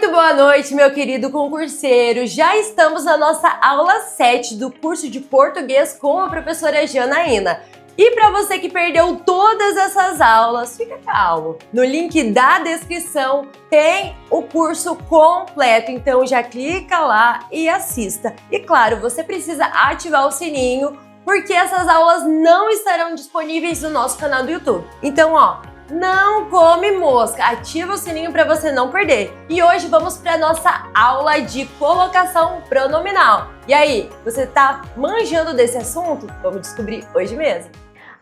Muito boa noite, meu querido concurseiro. Já estamos na nossa aula 7 do curso de português com a professora Janaína. E para você que perdeu todas essas aulas, fica calmo. No link da descrição tem o curso completo, então já clica lá e assista. E claro, você precisa ativar o sininho, porque essas aulas não estarão disponíveis no nosso canal do YouTube. Então, não come mosca, ativa o sininho para você não perder. E hoje vamos para nossa aula de colocação pronominal. E aí, você tá manjando desse assunto? Vamos descobrir hoje mesmo.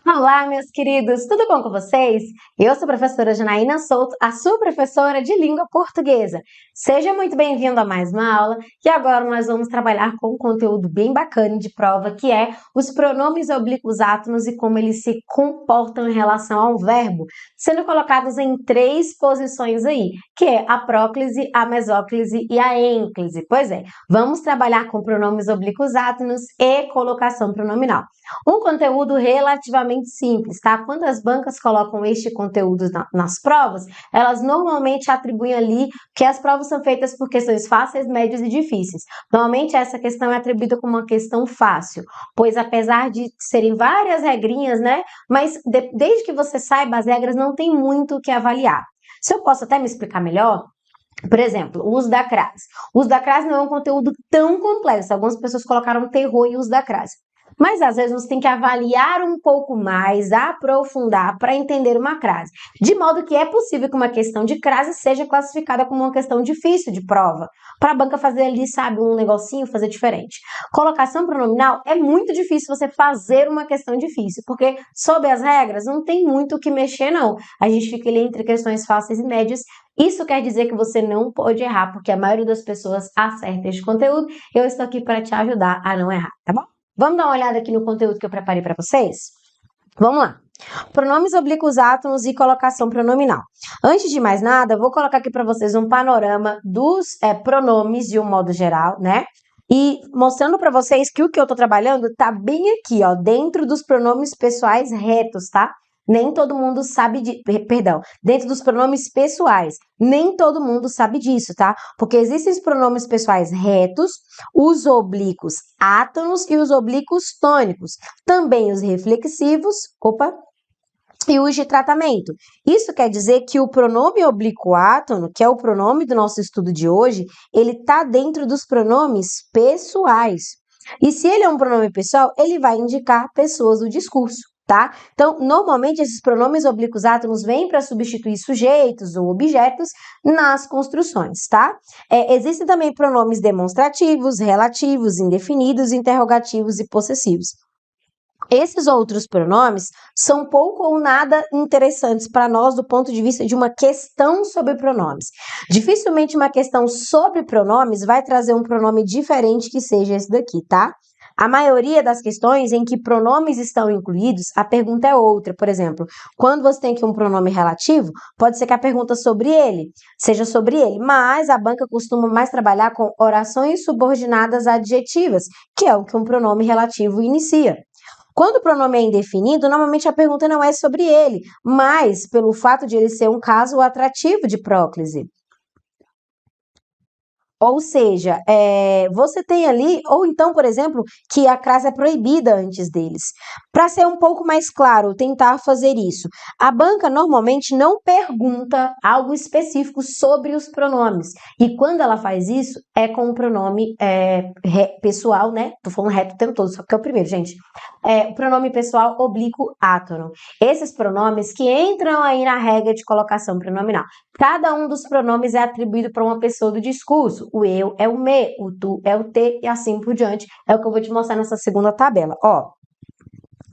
Olá, meus queridos, tudo bom com vocês? Eu sou a professora Janaína Souto, a sua professora de língua portuguesa. Seja muito bem-vindo a mais uma aula e agora nós vamos trabalhar com um conteúdo bem bacana de prova, que é os pronomes oblíquos átonos e como eles se comportam em relação ao verbo, sendo colocados em 3 posições aí, que é a próclise, a mesóclise e a ênclise. Pois é, vamos trabalhar com pronomes oblíquos átonos e colocação pronominal. Um conteúdo relativamente simples, tá? Quando as bancas colocam este conteúdo nas provas, elas normalmente atribuem ali que as provas são feitas por questões fáceis, médias e difíceis. Normalmente essa questão é atribuída como uma questão fácil, pois apesar de serem várias regrinhas, né? Mas desde que você saiba as regras, não tem muito o que avaliar. Se eu posso até me explicar melhor, por exemplo, o uso da crase. O uso da crase não é um conteúdo tão complexo. Algumas pessoas colocaram terror em uso da crase. Mas às vezes você tem que avaliar um pouco mais, aprofundar para entender uma crase. De modo que é possível que uma questão de crase seja classificada como uma questão difícil de prova. Para a banca fazer ali, sabe, um negocinho, fazer diferente. Colocação pronominal é muito difícil você fazer uma questão difícil, porque sob as regras não tem muito o que mexer não. A gente fica ali entre questões fáceis e médias. Isso quer dizer que você não pode errar, porque a maioria das pessoas acerta este conteúdo. Eu estou aqui para te ajudar a não errar, tá bom? Vamos dar uma olhada aqui no conteúdo que eu preparei para vocês? Vamos lá. Pronomes oblíquos átonos e colocação pronominal. Antes de mais nada, eu vou colocar aqui para vocês um panorama dos pronomes de um modo geral, né? E mostrando para vocês que o que eu tô trabalhando tá bem aqui, ó, dentro dos pronomes pessoais retos, tá? Nem todo mundo sabe dentro dos pronomes pessoais. Nem todo mundo sabe disso, tá? Porque existem os pronomes pessoais retos, os oblíquos átonos e os oblíquos tônicos. Também os reflexivos, e os de tratamento. Isso quer dizer que o pronome oblíquo átono, que é o pronome do nosso estudo de hoje, ele está dentro dos pronomes pessoais. E se ele é um pronome pessoal, ele vai indicar pessoas do discurso, tá? Então, normalmente, esses pronomes oblíquos átonos vêm para substituir sujeitos ou objetos nas construções, tá? Existem também pronomes demonstrativos, relativos, indefinidos, interrogativos e possessivos. Esses outros pronomes são pouco ou nada interessantes para nós do ponto de vista de uma questão sobre pronomes. Dificilmente uma questão sobre pronomes vai trazer um pronome diferente que seja esse daqui, tá? A maioria das questões em que pronomes estão incluídos, a pergunta é outra. Por exemplo, quando você tem aqui um pronome relativo, pode ser que a pergunta sobre ele seja sobre ele, mas a banca costuma mais trabalhar com orações subordinadas adjetivas, que é o que um pronome relativo inicia. Quando o pronome é indefinido, normalmente a pergunta não é sobre ele, mas pelo fato de ele ser um caso atrativo de próclise. Ou seja, você tem ali, ou então, por exemplo, que a crase é proibida antes deles. Para ser um pouco mais claro, tentar fazer isso. A banca normalmente não pergunta algo específico sobre os pronomes. E quando ela faz isso, é com o pronome pessoal, né? Tô falando reto o tempo todo, só que é o primeiro, gente. O pronome pessoal oblíquo átono. Esses pronomes que entram aí na regra de colocação pronominal. Cada um dos pronomes é atribuído para uma pessoa do discurso. O eu é o me, o tu é o te e assim por diante. É o que eu vou te mostrar nessa segunda tabela. Ó,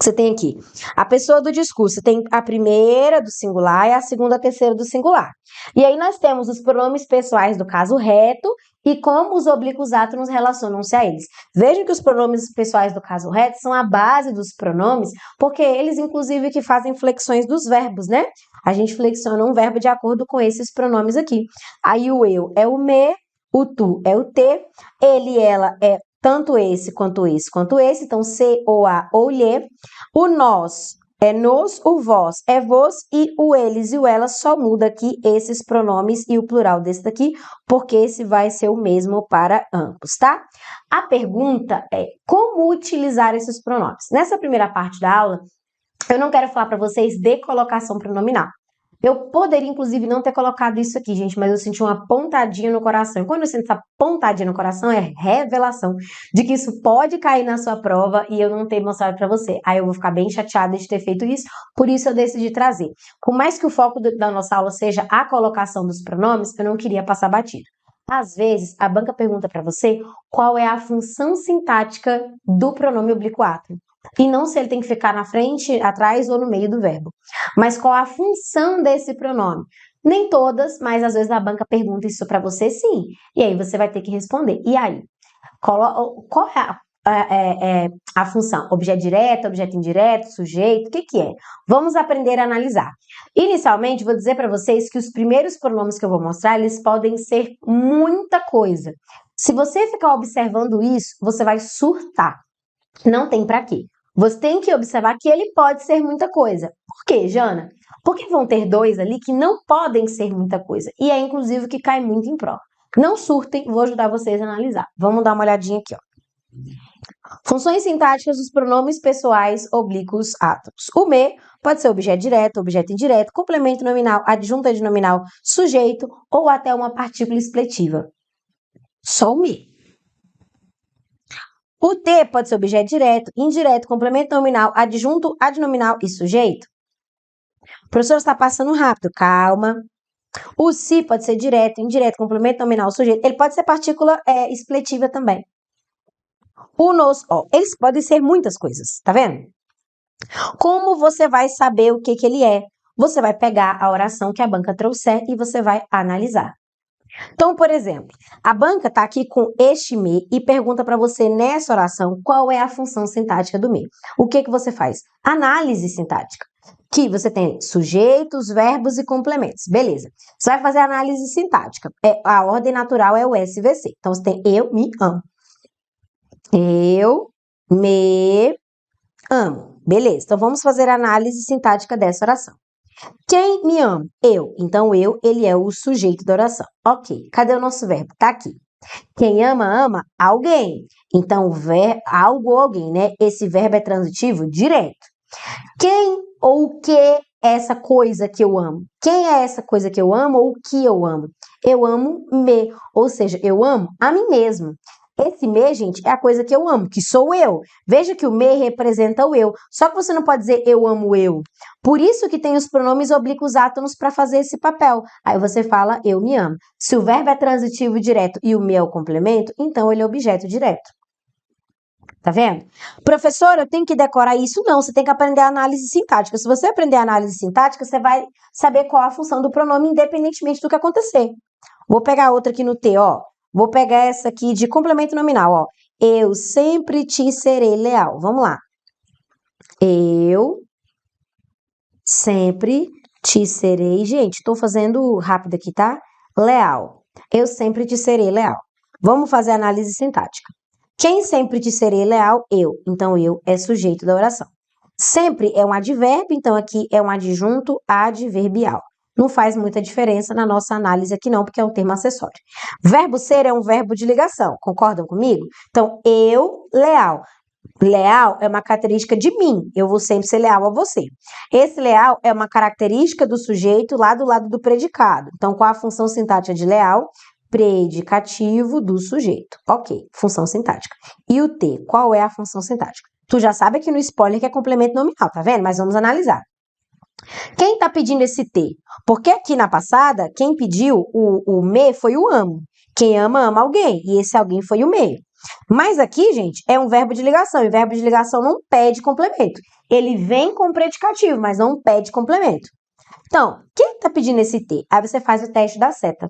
você tem aqui a pessoa do discurso, tem a primeira do singular e a segunda, a terceira do singular. E aí nós temos os pronomes pessoais do caso reto e como os oblíquos átonos relacionam-se a eles. Vejam que os pronomes pessoais do caso reto são a base dos pronomes, porque eles, inclusive, que fazem flexões dos verbos, né? A gente flexiona um verbo de acordo com esses pronomes aqui. Aí o eu é o me, o tu é o te, ele, ela é tanto esse, quanto esse, quanto esse. Então, se, ou a, ou lhe. O nós é nos, o vós é vos e o eles e o elas só muda aqui esses pronomes e o plural desse daqui, porque esse vai ser o mesmo para ambos, tá? A pergunta é como utilizar esses pronomes. Nessa primeira parte da aula, eu não quero falar para vocês de colocação pronominal. Eu poderia, inclusive, não ter colocado isso aqui, gente, mas eu senti uma pontadinha no coração. E quando eu sinto essa pontadinha no coração, é revelação de que isso pode cair na sua prova e eu não ter mostrado para você. Aí eu vou ficar bem chateada de ter feito isso, por isso eu decidi trazer. Por mais que o foco da nossa aula seja a colocação dos pronomes, eu não queria passar batido. Às vezes, a banca pergunta para você qual é a função sintática do pronome oblíquo átrio. E não se ele tem que ficar na frente, atrás ou no meio do verbo. Mas qual a função desse pronome? Nem todas, mas às vezes a banca pergunta isso para você sim. E aí você vai ter que responder. E aí? Qual é a função? Objeto direto, objeto indireto, sujeito? O que é? Vamos aprender a analisar. Inicialmente, vou dizer para vocês que os primeiros pronomes que eu vou mostrar, eles podem ser muita coisa. Se você ficar observando isso, você vai surtar. Não tem para quê. Você tem que observar que ele pode ser muita coisa. Por quê, Jana? Porque vão ter dois ali que não podem ser muita coisa. E é, inclusive, o que cai muito em prova. Não surtem, vou ajudar vocês a analisar. Vamos dar uma olhadinha aqui, ó. Funções sintáticas dos pronomes pessoais oblíquos átomos. O me pode ser objeto direto, objeto indireto, complemento nominal, adjunto adnominal, sujeito ou até uma partícula expletiva. Só o me. O T pode ser objeto direto, indireto, complemento nominal, adjunto, adnominal e sujeito. O professor está passando rápido, calma. O si pode ser direto, indireto, complemento nominal, sujeito. Ele pode ser partícula expletiva também. O nos, ó, eles podem ser muitas coisas, tá vendo? Como você vai saber o que ele é? Você vai pegar a oração que a banca trouxer e você vai analisar. Então, por exemplo, a banca está aqui com este me e pergunta para você nessa oração qual é a função sintática do me. O que você faz? Análise sintática. Que você tem sujeitos, verbos e complementos. Beleza. Você vai fazer análise sintática. A ordem natural é o SVC. Então, você tem eu me amo. Eu me amo. Beleza. Então, vamos fazer a análise sintática dessa oração. Quem me ama? Eu. Então, ele é o sujeito da oração. Ok. Cadê o nosso verbo? Tá aqui. Quem ama, ama alguém. Então, o verbo, algo ou alguém, né? Esse verbo é transitivo direto. Quem ou o que é essa coisa que eu amo? Quem é essa coisa que eu amo ou o que eu amo? Eu amo me, ou seja, eu amo a mim mesmo. Esse me, gente, é a coisa que eu amo, que sou eu. Veja que o me representa o eu. Só que você não pode dizer eu amo eu. Por isso que tem os pronomes oblíquos átonos para fazer esse papel. Aí você fala eu me amo. Se o verbo é transitivo direto e o me é o complemento, então ele é objeto direto. Tá vendo? Professor, eu tenho que decorar isso? Não, você tem que aprender a análise sintática. Se você aprender a análise sintática, você vai saber qual a função do pronome, independentemente do que acontecer. Vou pegar outra aqui no T, ó. Vou pegar essa aqui de complemento nominal, ó. Eu sempre te serei leal. Vamos lá. Eu sempre te serei... Gente, tô fazendo rápido aqui, tá? Leal. Eu sempre te serei leal. Vamos fazer a análise sintática. Quem sempre te serei leal? Eu. Então, eu é sujeito da oração. Sempre é um advérbio, então aqui é um adjunto adverbial. Não faz muita diferença na nossa análise aqui não, porque é um termo acessório. Verbo ser é um verbo de ligação, concordam comigo? Então, eu, leal. Leal é uma característica de mim, eu vou sempre ser leal a você. Esse leal é uma característica do sujeito lá do lado do predicado. Então, qual a função sintática de leal? Predicativo do sujeito. Ok, função sintática. E o T, qual é a função sintática? Tu já sabe aqui no spoiler que é complemento nominal, tá vendo? Mas vamos analisar. Quem tá pedindo esse T? Porque aqui na passada, quem pediu o me foi o amo. Quem ama, ama alguém. E esse alguém foi o me. Mas aqui, gente, é um verbo de ligação. E verbo de ligação não pede complemento. Ele vem com predicativo, mas não pede complemento. Então, quem tá pedindo esse T? Aí você faz o teste da seta.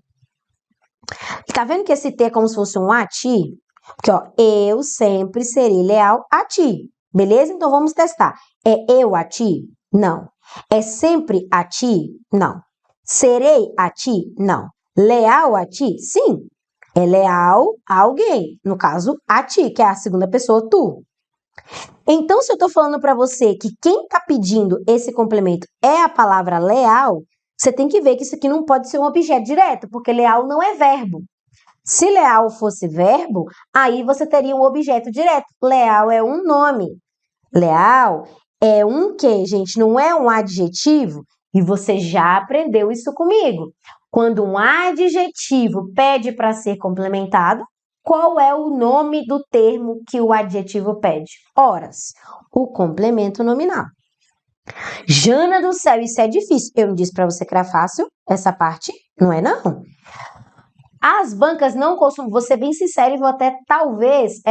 Tá vendo que esse T é como se fosse um a ti? Porque, ó, eu sempre serei leal a ti. Beleza? Então, vamos testar. É eu a ti? Não. É sempre a ti? Não. Serei a ti? Não. Leal a ti? Sim. É leal a alguém. No caso, a ti, que é a segunda pessoa, tu. Então, se eu estou falando para você que quem está pedindo esse complemento é a palavra leal, você tem que ver que isso aqui não pode ser um objeto direto, porque leal não é verbo. Se leal fosse verbo, aí você teria um objeto direto. Leal é um nome. Leal é um quê, gente? Não é um adjetivo? E você já aprendeu isso comigo. Quando um adjetivo pede para ser complementado, qual é o nome do termo que o adjetivo pede? Horas. O complemento nominal. Jana do céu, isso é difícil. Eu não disse para você que era fácil essa parte? Não é não. As bancas não costumam, vou ser bem sincera e vou até talvez,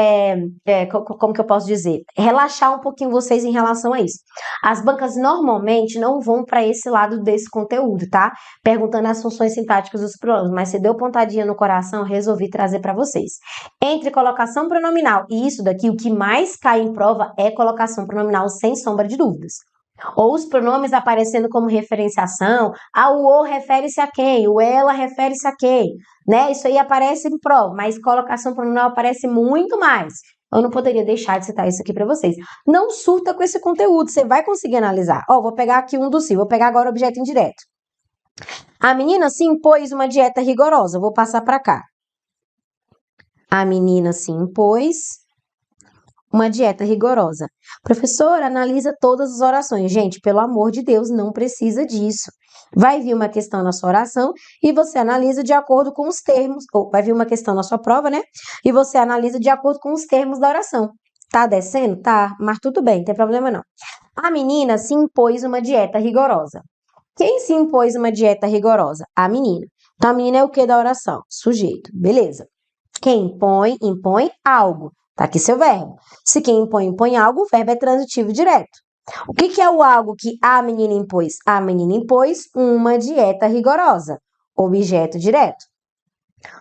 como que eu posso dizer, relaxar um pouquinho vocês em relação a isso. As bancas normalmente não vão para esse lado desse conteúdo, tá? Perguntando as funções sintáticas dos pronomes, mas se deu pontadinha no coração, resolvi trazer para vocês. Entre colocação pronominal e isso daqui, o que mais cai em prova é colocação pronominal, sem sombra de dúvidas. Ou os pronomes aparecendo como referenciação, o refere-se a quem, o ela refere-se a quem, né? Isso aí aparece em prova, mas colocação pronominal aparece muito mais. Eu não poderia deixar de citar isso aqui para vocês. Não surta com esse conteúdo, você vai conseguir analisar. Vou pegar aqui um do si, vou pegar agora o objeto indireto. A menina se impôs uma dieta rigorosa, vou passar para cá. A menina se impôs uma dieta rigorosa. Professora, analisa todas as orações. Gente, pelo amor de Deus, não precisa disso. Vai vir uma questão na sua oração e você analisa de acordo com os termos, ou vai vir uma questão na sua prova, né? E você analisa de acordo com os termos da oração. Tá descendo? Tá, mas tudo bem, não tem problema não. A menina se impôs uma dieta rigorosa. Quem se impôs uma dieta rigorosa? A menina. Então, a menina é o que da oração? Sujeito, beleza. Quem impõe algo. Tá aqui seu verbo. Se quem impõe algo, o verbo é transitivo direto. O que é o algo que a menina impôs? A menina impôs uma dieta rigorosa. Objeto direto.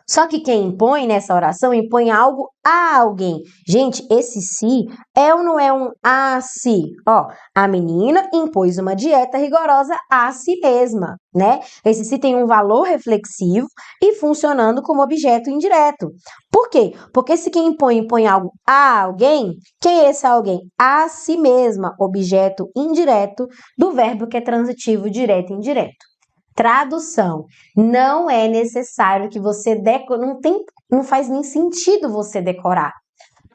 Só que quem impõe nessa oração impõe algo a alguém. Gente, esse si é ou não é um a si? A menina impôs uma dieta rigorosa a si mesma, né? Esse si tem um valor reflexivo e funcionando como objeto indireto. Por quê? Porque se quem impõe algo a alguém, quem é esse alguém? A si mesma, objeto indireto do verbo que é transitivo direto e indireto. Tradução. Não é necessário que você decore, não faz nem sentido você decorar.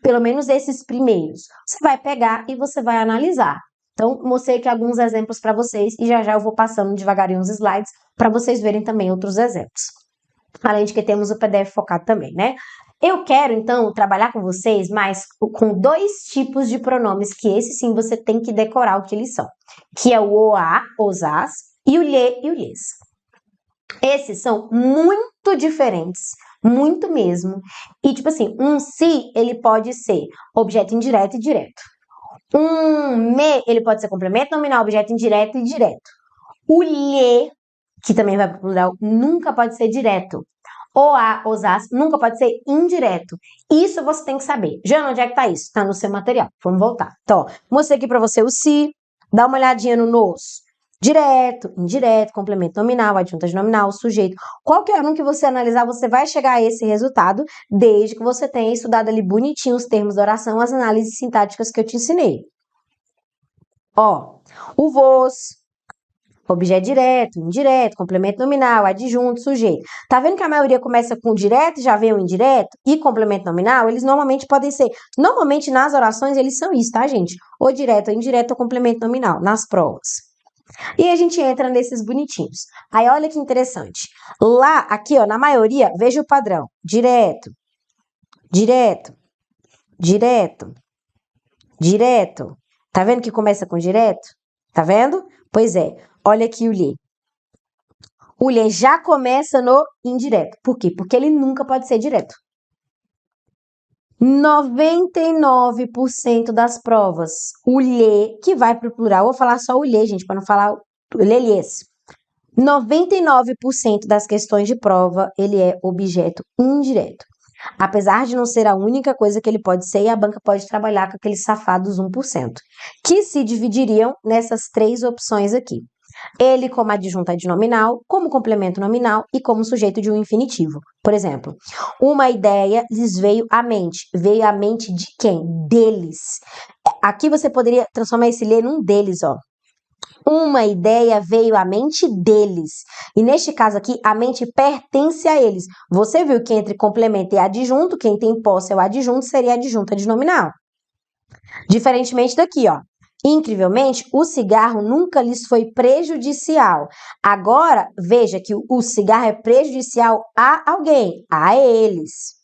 Pelo menos esses primeiros. Você vai pegar e você vai analisar. Então, mostrei aqui alguns exemplos para vocês e já eu vou passando devagarinho os slides para vocês verem também outros exemplos. Além de que temos o PDF focado também, né? Eu quero, então, trabalhar com vocês, mas com dois tipos de pronomes que esse sim você tem que decorar o que eles são. Que é o oá, os, as, e o lhe e o lhes. Esses são muito diferentes, muito mesmo. E, tipo assim, um se, ele pode ser objeto indireto e direto. Um me, ele pode ser complemento nominal, objeto indireto e direto. O lhe, que também vai para o plural, nunca pode ser direto. O a, os, as, nunca pode ser indireto. Isso você tem que saber. Jana, onde é que tá isso? Tá no seu material. Vamos voltar. Então, mostrei aqui para você o se, dá uma olhadinha no nos. Direto, indireto, complemento nominal, adjunta de nominal, sujeito. Qualquer um que você analisar, você vai chegar a esse resultado, desde que você tenha estudado ali bonitinho os termos da oração, as análises sintáticas que eu te ensinei. O vos, objeto direto, indireto, complemento nominal, adjunto, sujeito. Tá vendo que a maioria começa com direto e já vem o indireto? E complemento nominal, eles normalmente podem ser... Normalmente nas orações eles são isso, tá, gente? Ou direto ou indireto ou complemento nominal, nas provas. E a gente entra nesses bonitinhos. Aí, olha que interessante. Lá, aqui, na maioria, veja o padrão. Direto, direto, direto, direto. Tá vendo que começa com direto? Tá vendo? Pois é. Olha aqui o lhe. O lhe já começa no indireto. Por quê? Porque ele nunca pode ser direto. 99% das provas, o lhe, que vai para o plural, vou falar só o lhe, gente, para não falar o lhes. 99% das questões de prova, ele é objeto indireto. Apesar de não ser a única coisa que ele pode ser, e a banca pode trabalhar com aqueles safados 1%, que se dividiriam nessas três opções aqui. Ele como adjunto adnominal, como complemento nominal e como sujeito de um infinitivo. Por exemplo, uma ideia lhes veio à mente. Veio à mente de quem? Deles. Aqui você poderia transformar esse ler num deles, ó. Uma ideia veio à mente deles. E neste caso aqui, a mente pertence a eles. Você viu que entre complemento e adjunto, quem tem posse é o adjunto, seria adjunto adnominal. Diferentemente daqui, ó. Incrivelmente, o cigarro nunca lhes foi prejudicial. Agora, veja que o cigarro é prejudicial a alguém, a eles.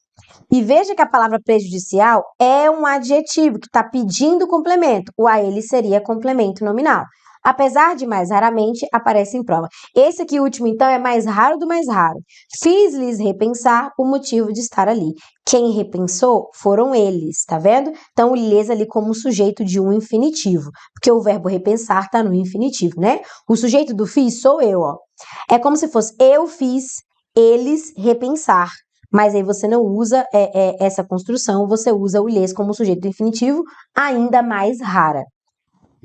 E veja que a palavra prejudicial é um adjetivo que está pedindo complemento. O a ele seria complemento nominal. Apesar de mais raramente, aparece em prova. Esse aqui, último, então, é mais raro do mais raro. Fiz-lhes repensar o motivo de estar ali. Quem repensou foram eles, tá vendo? Então, o lhes ali como sujeito de um infinitivo. Porque o verbo repensar está no infinitivo, né? O sujeito do fiz sou eu, ó. É como se fosse eu fiz, eles repensar. Mas aí você não usa essa construção, você usa o lhes como sujeito do infinitivo, ainda mais rara.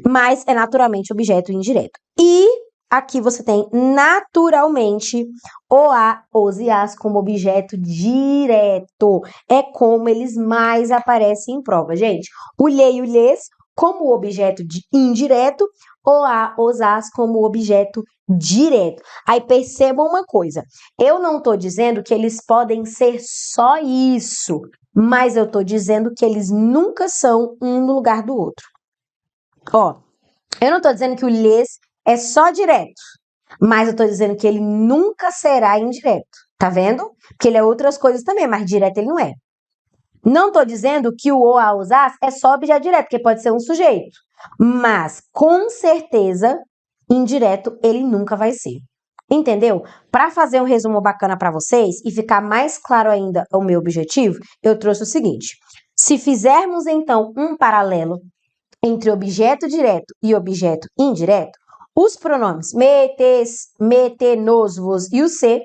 Mas é naturalmente objeto indireto. E aqui você tem naturalmente o a, os e as como objeto direto. É como eles mais aparecem em prova, gente. O lhe e o lhes como objeto indireto, o a, os as como objeto direto. Aí percebam uma coisa, eu não estou dizendo que eles podem ser só isso, mas eu estou dizendo que eles nunca são um no lugar do outro. Ó, eu não estou dizendo que o lhes é só direto, mas eu estou dizendo que ele nunca será indireto, tá vendo? Porque ele é outras coisas também, mas direto ele não é. Não estou dizendo que o a, os, as é só objeto direto, porque pode ser um sujeito, mas com certeza indireto ele nunca vai ser. Entendeu? Para fazer um resumo bacana para vocês e ficar mais claro ainda o meu objetivo, eu trouxe o seguinte: se fizermos então um paralelo entre objeto direto e objeto indireto, os pronomes me, te, nos, vos e o se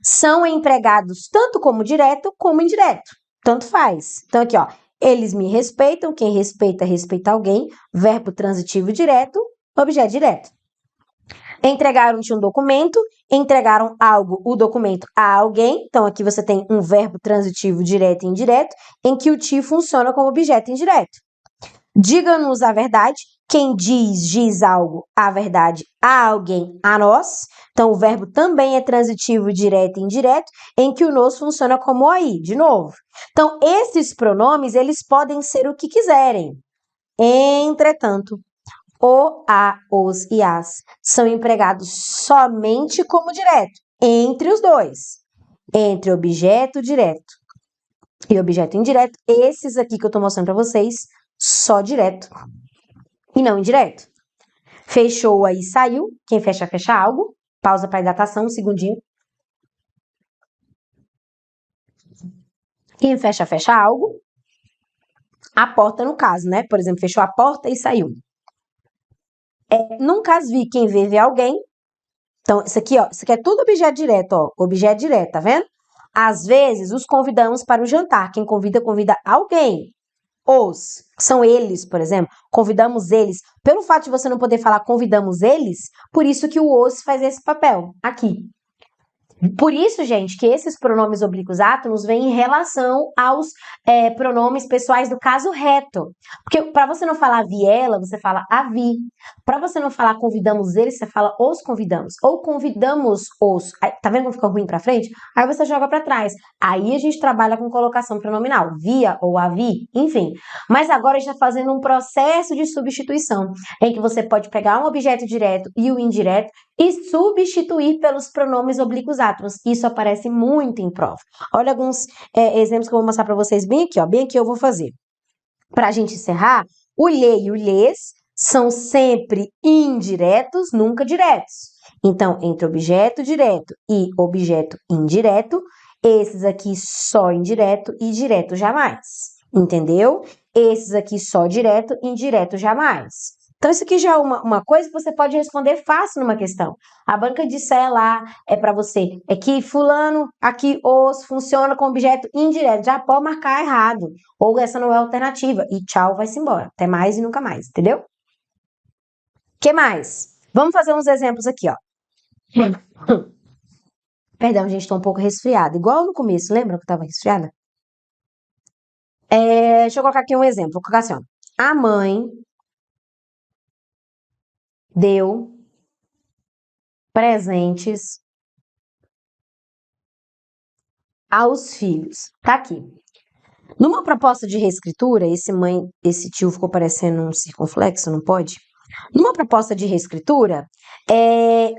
são empregados tanto como direto como indireto. Tanto faz. Então aqui, ó, eles me respeitam, quem respeita, respeita alguém, verbo transitivo direto, objeto direto. Entregaram-te um documento, entregaram algo, o documento a alguém. Então aqui você tem um verbo transitivo direto e indireto, em que o ti funciona como objeto indireto. Diga-nos a verdade. Quem diz algo, a verdade, a alguém, a nós. Então, o verbo também é transitivo direto e indireto, em que o nos funciona como aí, de novo. Então, esses pronomes, eles podem ser o que quiserem. Entretanto, o, a, os e as são empregados somente como direto, entre os dois. Entre objeto direto e objeto indireto, esses aqui que eu estou mostrando para vocês, só direto e não indireto. Fechou aí, saiu. Quem fecha, fecha algo. Pausa para hidratação, um segundinho. Quem fecha, fecha algo. A porta, no caso, né? Por exemplo, fechou a porta e saiu. Num caso, vi quem vê alguém. Então, isso aqui, ó, isso aqui é tudo objeto direto, ó. Objeto direto, tá vendo? Às vezes, os convidamos para o jantar. Quem convida, convida alguém. Os, são eles, por exemplo, convidamos eles. Pelo fato de você não poder falar convidamos eles, por isso que o os faz esse papel aqui. Por isso, gente, que esses pronomes oblíquos átomos vêm em relação aos pronomes pessoais do caso reto. Porque para você não falar vi ela, você fala a vi. Para você não falar convidamos eles, você fala os convidamos. Ou convidamos os. Aí, tá vendo como fica ruim para frente? Aí você joga para trás. Aí a gente trabalha com colocação pronominal. Via ou a vi, enfim. Mas agora a gente está fazendo um processo de substituição, em que você pode pegar um objeto direto e o indireto e substituir pelos pronomes oblíquos átomos. Isso aparece muito em prova. Olha alguns exemplos que eu vou mostrar para vocês bem aqui, ó. Bem aqui eu vou fazer. Para a gente encerrar, o lhe e o lhes são sempre indiretos, nunca diretos. Então, entre objeto direto e objeto indireto, esses aqui só indireto e direto jamais. Entendeu? Esses aqui só direto e indireto jamais. Então, isso aqui já é uma coisa que você pode responder fácil numa questão. A banca de sé lá é para você. É que fulano, aqui os, funciona com objeto indireto. Já pode marcar errado. Ou essa não é a alternativa. E tchau, vai-se embora. Até mais e nunca mais, entendeu? O que mais? Vamos fazer uns exemplos aqui, ó. Perdão, gente, tô um pouco resfriada. Igual no começo, lembra que eu tava resfriada? Deixa eu colocar aqui um exemplo. Vou colocar assim, ó. A mãe deu presentes aos filhos. Tá aqui. Numa proposta de reescritura, esse tio ficou parecendo um circunflexo, não pode? Numa proposta de reescritura,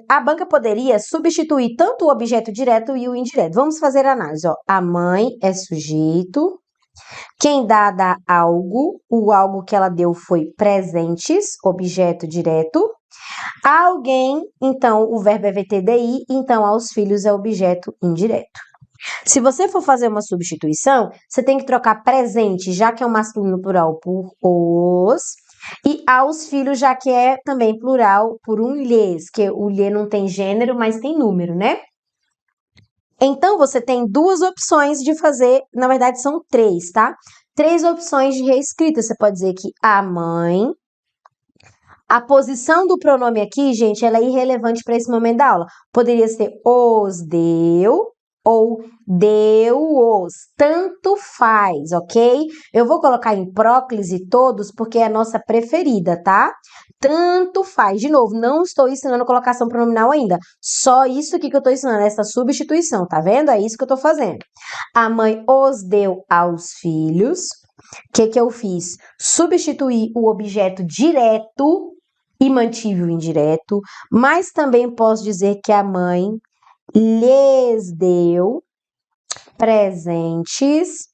a banca poderia substituir tanto o objeto direto e o indireto. Vamos fazer a análise. Ó. A mãe é sujeito, quem dá algo, o algo que ela deu foi presentes, objeto direto. Alguém, então, o verbo é VTDI, então aos filhos é objeto indireto. Se você for fazer uma substituição, você tem que trocar presente, já que é o masculino plural, por os, e aos filhos, já que é também plural, por um lhes, que o lhe não tem gênero, mas tem número, né? Então, você tem duas opções de fazer, na verdade são três, tá? Três opções de reescrita. Você pode dizer que a mãe... A posição do pronome aqui, gente, ela é irrelevante para esse momento da aula. Poderia ser os deu ou deu-os. Tanto faz, ok? Eu vou colocar em próclise todos porque é a nossa preferida, tá? Tanto faz. De novo, não estou ensinando colocação pronominal ainda. Só isso aqui que eu estou ensinando, essa substituição, tá vendo? É isso que eu estou fazendo. A mãe os deu aos filhos. O que eu fiz? Substituir o objeto direto e mantive o indireto, mas também posso dizer que a mãe lhes deu presentes.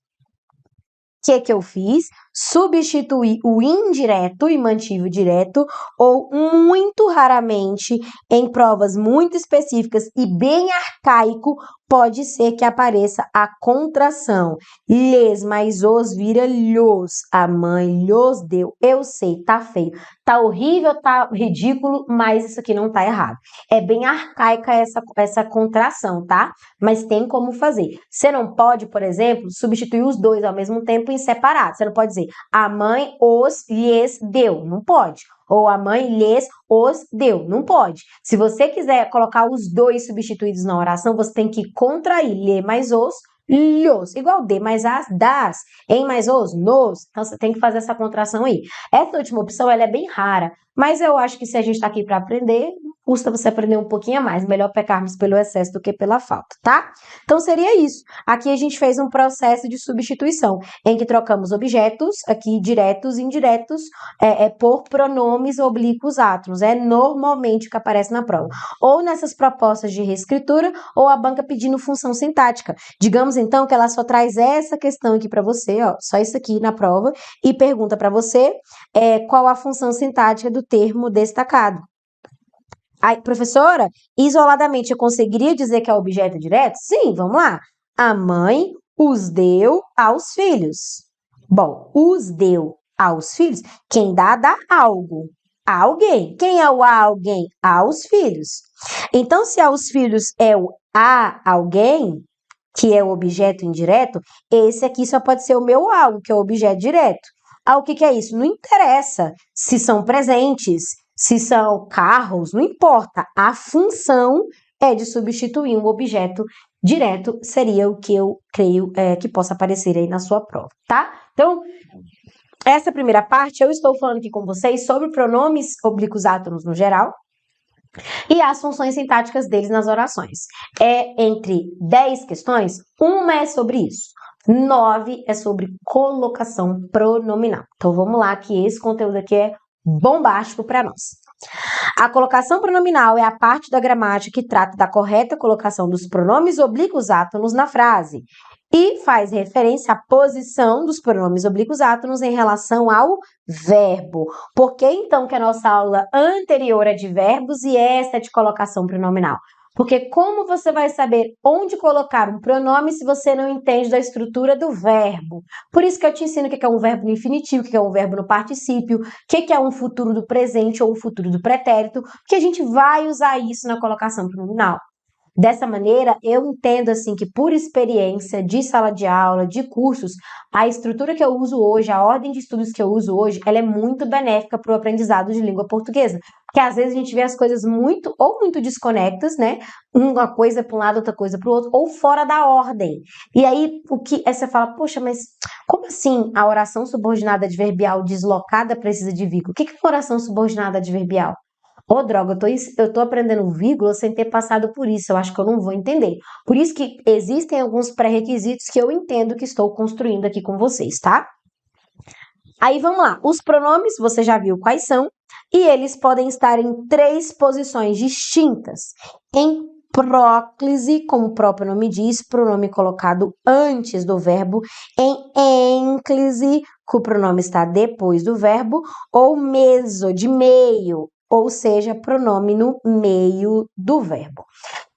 O que eu fiz? Substituí o indireto e mantive o direto, ou muito raramente, em provas muito específicas e bem arcaico, pode ser que apareça a contração. Lhes mais os vira lhos. A mãe lhos deu. Eu sei, tá feio, tá horrível, tá ridículo, mas isso aqui não tá errado. É bem arcaica essa contração, tá? Mas tem como fazer. Você não pode, por exemplo, substituir os dois ao mesmo tempo em separado. Você não pode dizer a mãe os lhes deu. Não pode. Ou a mãe lhes os deu. Não pode. Se você quiser colocar os dois substituídos na oração, você tem que contrair lhe mais os, lhos. Igual de mais as, das. Em mais os, nos. Então, você tem que fazer essa contração aí. Essa última opção, ela é bem rara. Mas eu acho que se a gente está aqui para aprender, custa você aprender um pouquinho a mais. Melhor pecarmos pelo excesso do que pela falta, tá? Então, seria isso. Aqui a gente fez um processo de substituição, em que trocamos objetos, aqui diretos e indiretos, por pronomes oblíquos átonos. É normalmente o que aparece na prova. Ou nessas propostas de reescritura, ou a banca pedindo função sintática. Digamos, então, que ela só traz essa questão aqui para você, ó, só isso aqui na prova, e pergunta para você qual a função sintática do termo destacado. Aí, professora, isoladamente eu conseguiria dizer que é objeto direto? Sim, vamos lá. A mãe os deu aos filhos. Bom, os deu aos filhos. Quem dá algo. A alguém. Quem é o a alguém? Aos filhos. Então, se aos filhos é o a alguém, que é o objeto indireto, esse aqui só pode ser o meu algo, que é o objeto direto. Ah, o que é isso? Não interessa se são presentes, se são carros, não importa. A função é de substituir um objeto direto, seria o que eu creio que possa aparecer aí na sua prova, tá? Então, essa primeira parte, eu estou falando aqui com vocês sobre pronomes oblíquos átonos no geral e as funções sintáticas deles nas orações. Entre 10 questões, uma é sobre isso. 9 é sobre colocação pronominal. Então, vamos lá, que esse conteúdo aqui é bombástico para nós. A colocação pronominal é a parte da gramática que trata da correta colocação dos pronomes oblíquos átonos na frase e faz referência à posição dos pronomes oblíquos átonos em relação ao verbo. Por que, então, que a nossa aula anterior é de verbos e esta é de colocação pronominal? Porque como você vai saber onde colocar um pronome se você não entende da estrutura do verbo? Por isso que eu te ensino o que é um verbo no infinitivo, o que é um verbo no particípio, o que é um futuro do presente ou um futuro do pretérito, porque a gente vai usar isso na colocação pronominal. Dessa maneira, eu entendo assim que por experiência de sala de aula, de cursos, a estrutura que eu uso hoje, a ordem de estudos que eu uso hoje, ela é muito benéfica para o aprendizado de língua portuguesa. Porque às vezes a gente vê as coisas muito desconectas, né? Uma coisa para um lado, outra coisa para o outro, ou fora da ordem. E aí aí você fala, poxa, mas como assim a oração subordinada adverbial deslocada precisa de vírgula? O que é uma oração subordinada adverbial? Ô, droga, eu tô aprendendo vírgula sem ter passado por isso. Eu acho que eu não vou entender. Por isso que existem alguns pré-requisitos que eu entendo que estou construindo aqui com vocês, tá? Aí vamos lá. Os pronomes, você já viu quais são, e eles podem estar em 3 posições distintas. Em próclise, como o próprio nome diz, pronome colocado antes do verbo. Em ênclise, que o pronome está depois do verbo. Ou meso, de meio, ou seja, pronome no meio do verbo.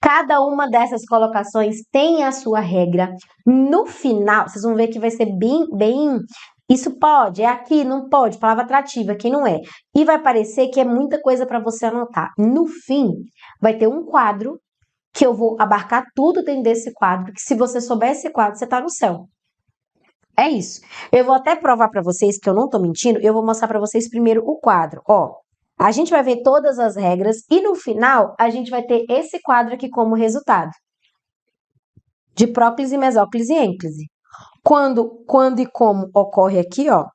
Cada uma dessas colocações tem a sua regra. No final, vocês vão ver que vai ser bem. Isso pode, é aqui, não pode, palavra atrativa, aqui não é. E vai parecer que é muita coisa para você anotar. No fim, vai ter um quadro que eu vou abarcar tudo dentro desse quadro, que se você souber esse quadro, você tá no céu. É isso. Eu vou até provar para vocês que eu não tô mentindo, eu vou mostrar para vocês primeiro o quadro. Ó, a gente vai ver todas as regras e no final a gente vai ter esse quadro aqui como resultado. De próclise, mesóclise e ênclise. Quando e como ocorre aqui, ó.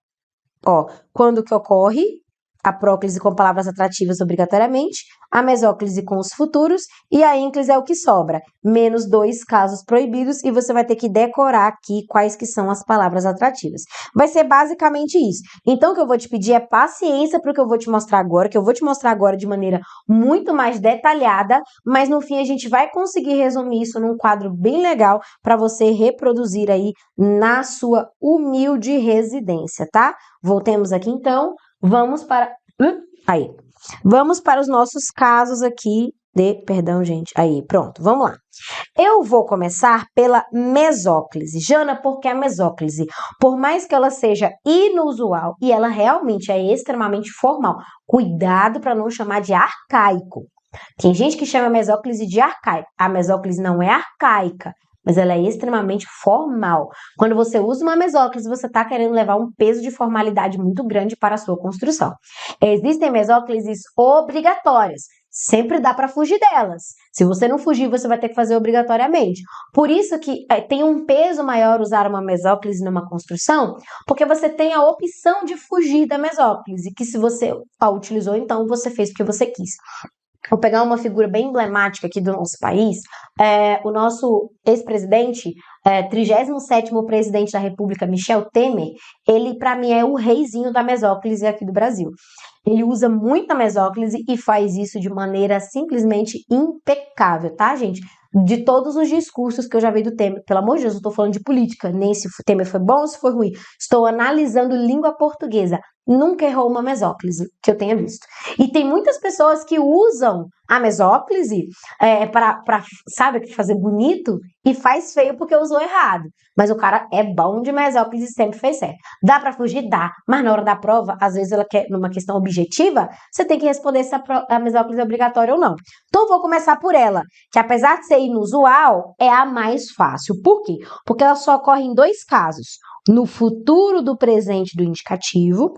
Quando que ocorre a próclise com palavras atrativas obrigatoriamente, a mesóclise com os futuros e a ênclise é o que sobra, menos 2 casos proibidos e você vai ter que decorar aqui quais que são as palavras atrativas. Vai ser basicamente isso. Então, o que eu vou te pedir é paciência para o que eu vou te mostrar agora, que eu vou te mostrar agora de maneira muito mais detalhada, mas no fim a gente vai conseguir resumir isso num quadro bem legal para você reproduzir aí na sua humilde residência, tá? Voltemos aqui então. Vamos para os nossos casos aqui perdão, gente. Aí, pronto, vamos lá. Eu vou começar pela mesóclise. Jana, por que a mesóclise? Por mais que ela seja inusual e ela realmente é extremamente formal, cuidado para não chamar de arcaico. Tem gente que chama a mesóclise de arcaico. A mesóclise não é arcaica, mas ela é extremamente formal. Quando você usa uma mesóclise, você está querendo levar um peso de formalidade muito grande para a sua construção. Existem mesóclises obrigatórias. Sempre dá para fugir delas. Se você não fugir, você vai ter que fazer obrigatoriamente. Por isso que tem um peso maior usar uma mesóclise numa construção, porque você tem a opção de fugir da mesóclise, que se você a utilizou, então você fez porque você quis. Vou pegar uma figura bem emblemática aqui do nosso país, o nosso ex-presidente, 37º presidente da República, Michel Temer, ele, para mim, é o reizinho da mesóclise aqui do Brasil. Ele usa muita mesóclise e faz isso de maneira simplesmente impecável, tá, gente? De todos os discursos que eu já vi do Temer, pelo amor de Deus, não estou falando de política, nem se o Temer foi bom ou se foi ruim. Estou analisando língua portuguesa. Nunca errou uma mesóclise que eu tenha visto. E tem muitas pessoas que usam a mesóclise para, sabe, fazer bonito e faz feio porque usou errado. Mas o cara é bom de mesóclise e sempre fez certo. Dá para fugir? Dá. Mas na hora da prova, às vezes ela quer, numa questão objetiva, você tem que responder se a mesóclise é obrigatória ou não. Então, vou começar por ela, que apesar de ser inusual, é a mais fácil. Por quê? Porque ela só ocorre em 2 casos. No futuro do presente do indicativo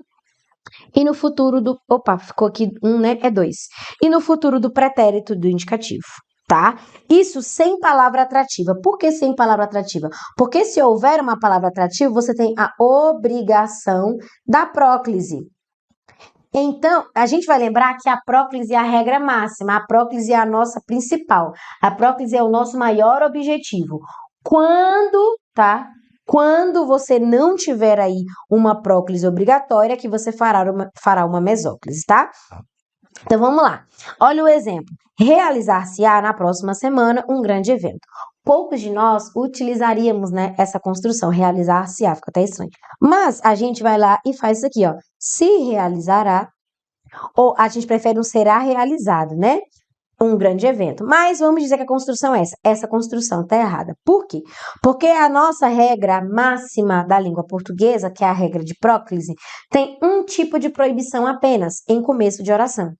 e no futuro do... Opa, ficou aqui né? É 2. E no futuro do pretérito do indicativo, tá? Isso sem palavra atrativa. Por que sem palavra atrativa? Porque se houver uma palavra atrativa, você tem a obrigação da próclise. Então, a gente vai lembrar que a próclise é a regra máxima, a próclise é a nossa principal, a próclise é o nosso maior objetivo. Quando você não tiver aí uma próclise obrigatória, que você fará uma mesóclise, tá? Então, vamos lá. Olha o exemplo. Realizar-se-á na próxima semana um grande evento. Poucos de nós utilizaríamos, né, essa construção, realizar-se-á, fica até estranho. Mas a gente vai lá e faz isso aqui, ó. Se realizará, ou a gente prefere um será realizado, né? Um grande evento. Mas vamos dizer que a construção é essa. Essa construção está errada. Por quê? Porque a nossa regra máxima da língua portuguesa, que é a regra de próclise, tem um tipo de proibição apenas, em começo de oração.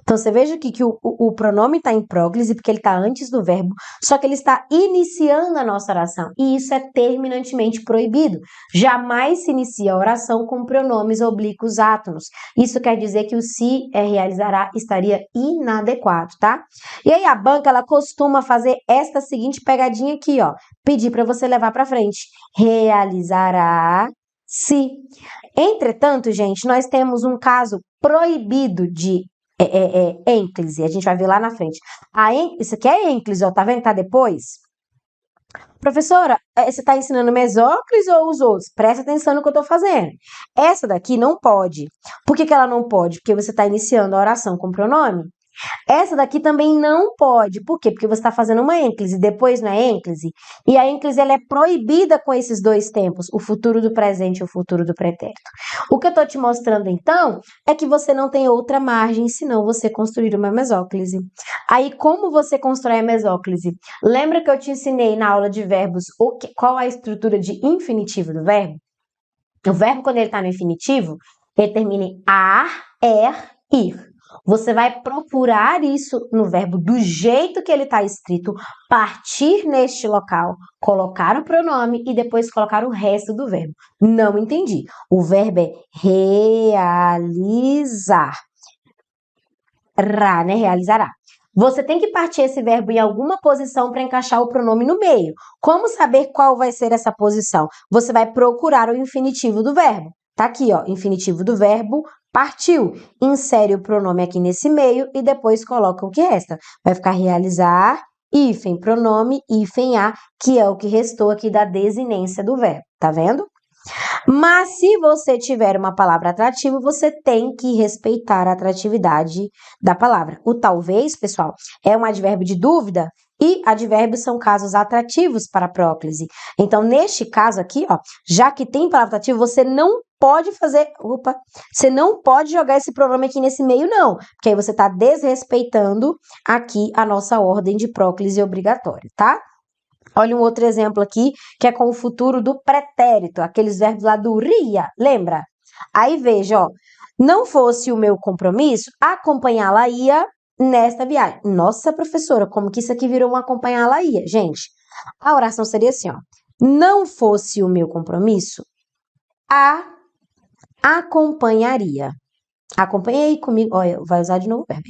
Então, você veja aqui que o pronome está em próclise, porque ele está antes do verbo, só que ele está iniciando a nossa oração. E isso é terminantemente proibido. Jamais se inicia a oração com pronomes oblíquos átonos. Isso quer dizer que o se realizará estaria inadequado, tá? E aí, a banca, ela costuma fazer esta seguinte pegadinha aqui, ó. Pedir para você levar para frente. Realizará se. Entretanto, gente, nós temos um caso proibido de ênclise. A gente vai ver lá na frente. Isso aqui é ênclise, ó. Tá vendo que tá depois? Professora, você está ensinando mesóclise ou os outros? Presta atenção no que eu estou fazendo. Essa daqui não pode. Por que ela não pode? Porque você está iniciando a oração com pronome. Essa daqui também não pode. Por quê? Porque você está fazendo uma ênclise, depois não é ênclise. E a ênclise ela é proibida com esses dois tempos, o futuro do presente e o futuro do pretérito. O que eu estou te mostrando, então, é que você não tem outra margem senão você construir uma mesóclise. Aí, como você constrói a mesóclise? Lembra que eu te ensinei na aula de verbos qual a estrutura de infinitivo do verbo? O verbo, quando ele está no infinitivo, ele termina em ar, ir. Você vai procurar isso no verbo do jeito que ele está escrito, partir neste local, colocar o pronome e depois colocar o resto do verbo. Não entendi. O verbo é realizar. Né? Realizará. Você tem que partir esse verbo em alguma posição para encaixar o pronome no meio. Como saber qual vai ser essa posição? Você vai procurar o infinitivo do verbo. Tá aqui, ó, infinitivo do verbo partiu. Insere o pronome aqui nesse meio e depois coloca o que resta. Vai ficar realizar, hífen, pronome, hífen a, que é o que restou aqui da desinência do verbo. Tá vendo? Mas se você tiver uma palavra atrativa, você tem que respeitar a atratividade da palavra. O talvez, pessoal, é um advérbio de dúvida e advérbios são casos atrativos para a próclise. Então, neste caso aqui, ó, já que tem palavra atrativa, você não pode você não pode jogar esse pronome aqui nesse meio, não, porque aí você está desrespeitando aqui a nossa ordem de próclise obrigatória, tá? Olha um outro exemplo aqui, que é com o futuro do pretérito, aqueles verbos lá do ria, lembra? Aí veja, ó, não fosse o meu compromisso, acompanhá-la-ia nesta viagem. Nossa, professora, como que isso aqui virou um acompanhá-la-ia? Gente, a oração seria assim, ó. Não fosse o meu compromisso, acompanharia. Acompanhei comigo, olha, vai usar de novo o verbo.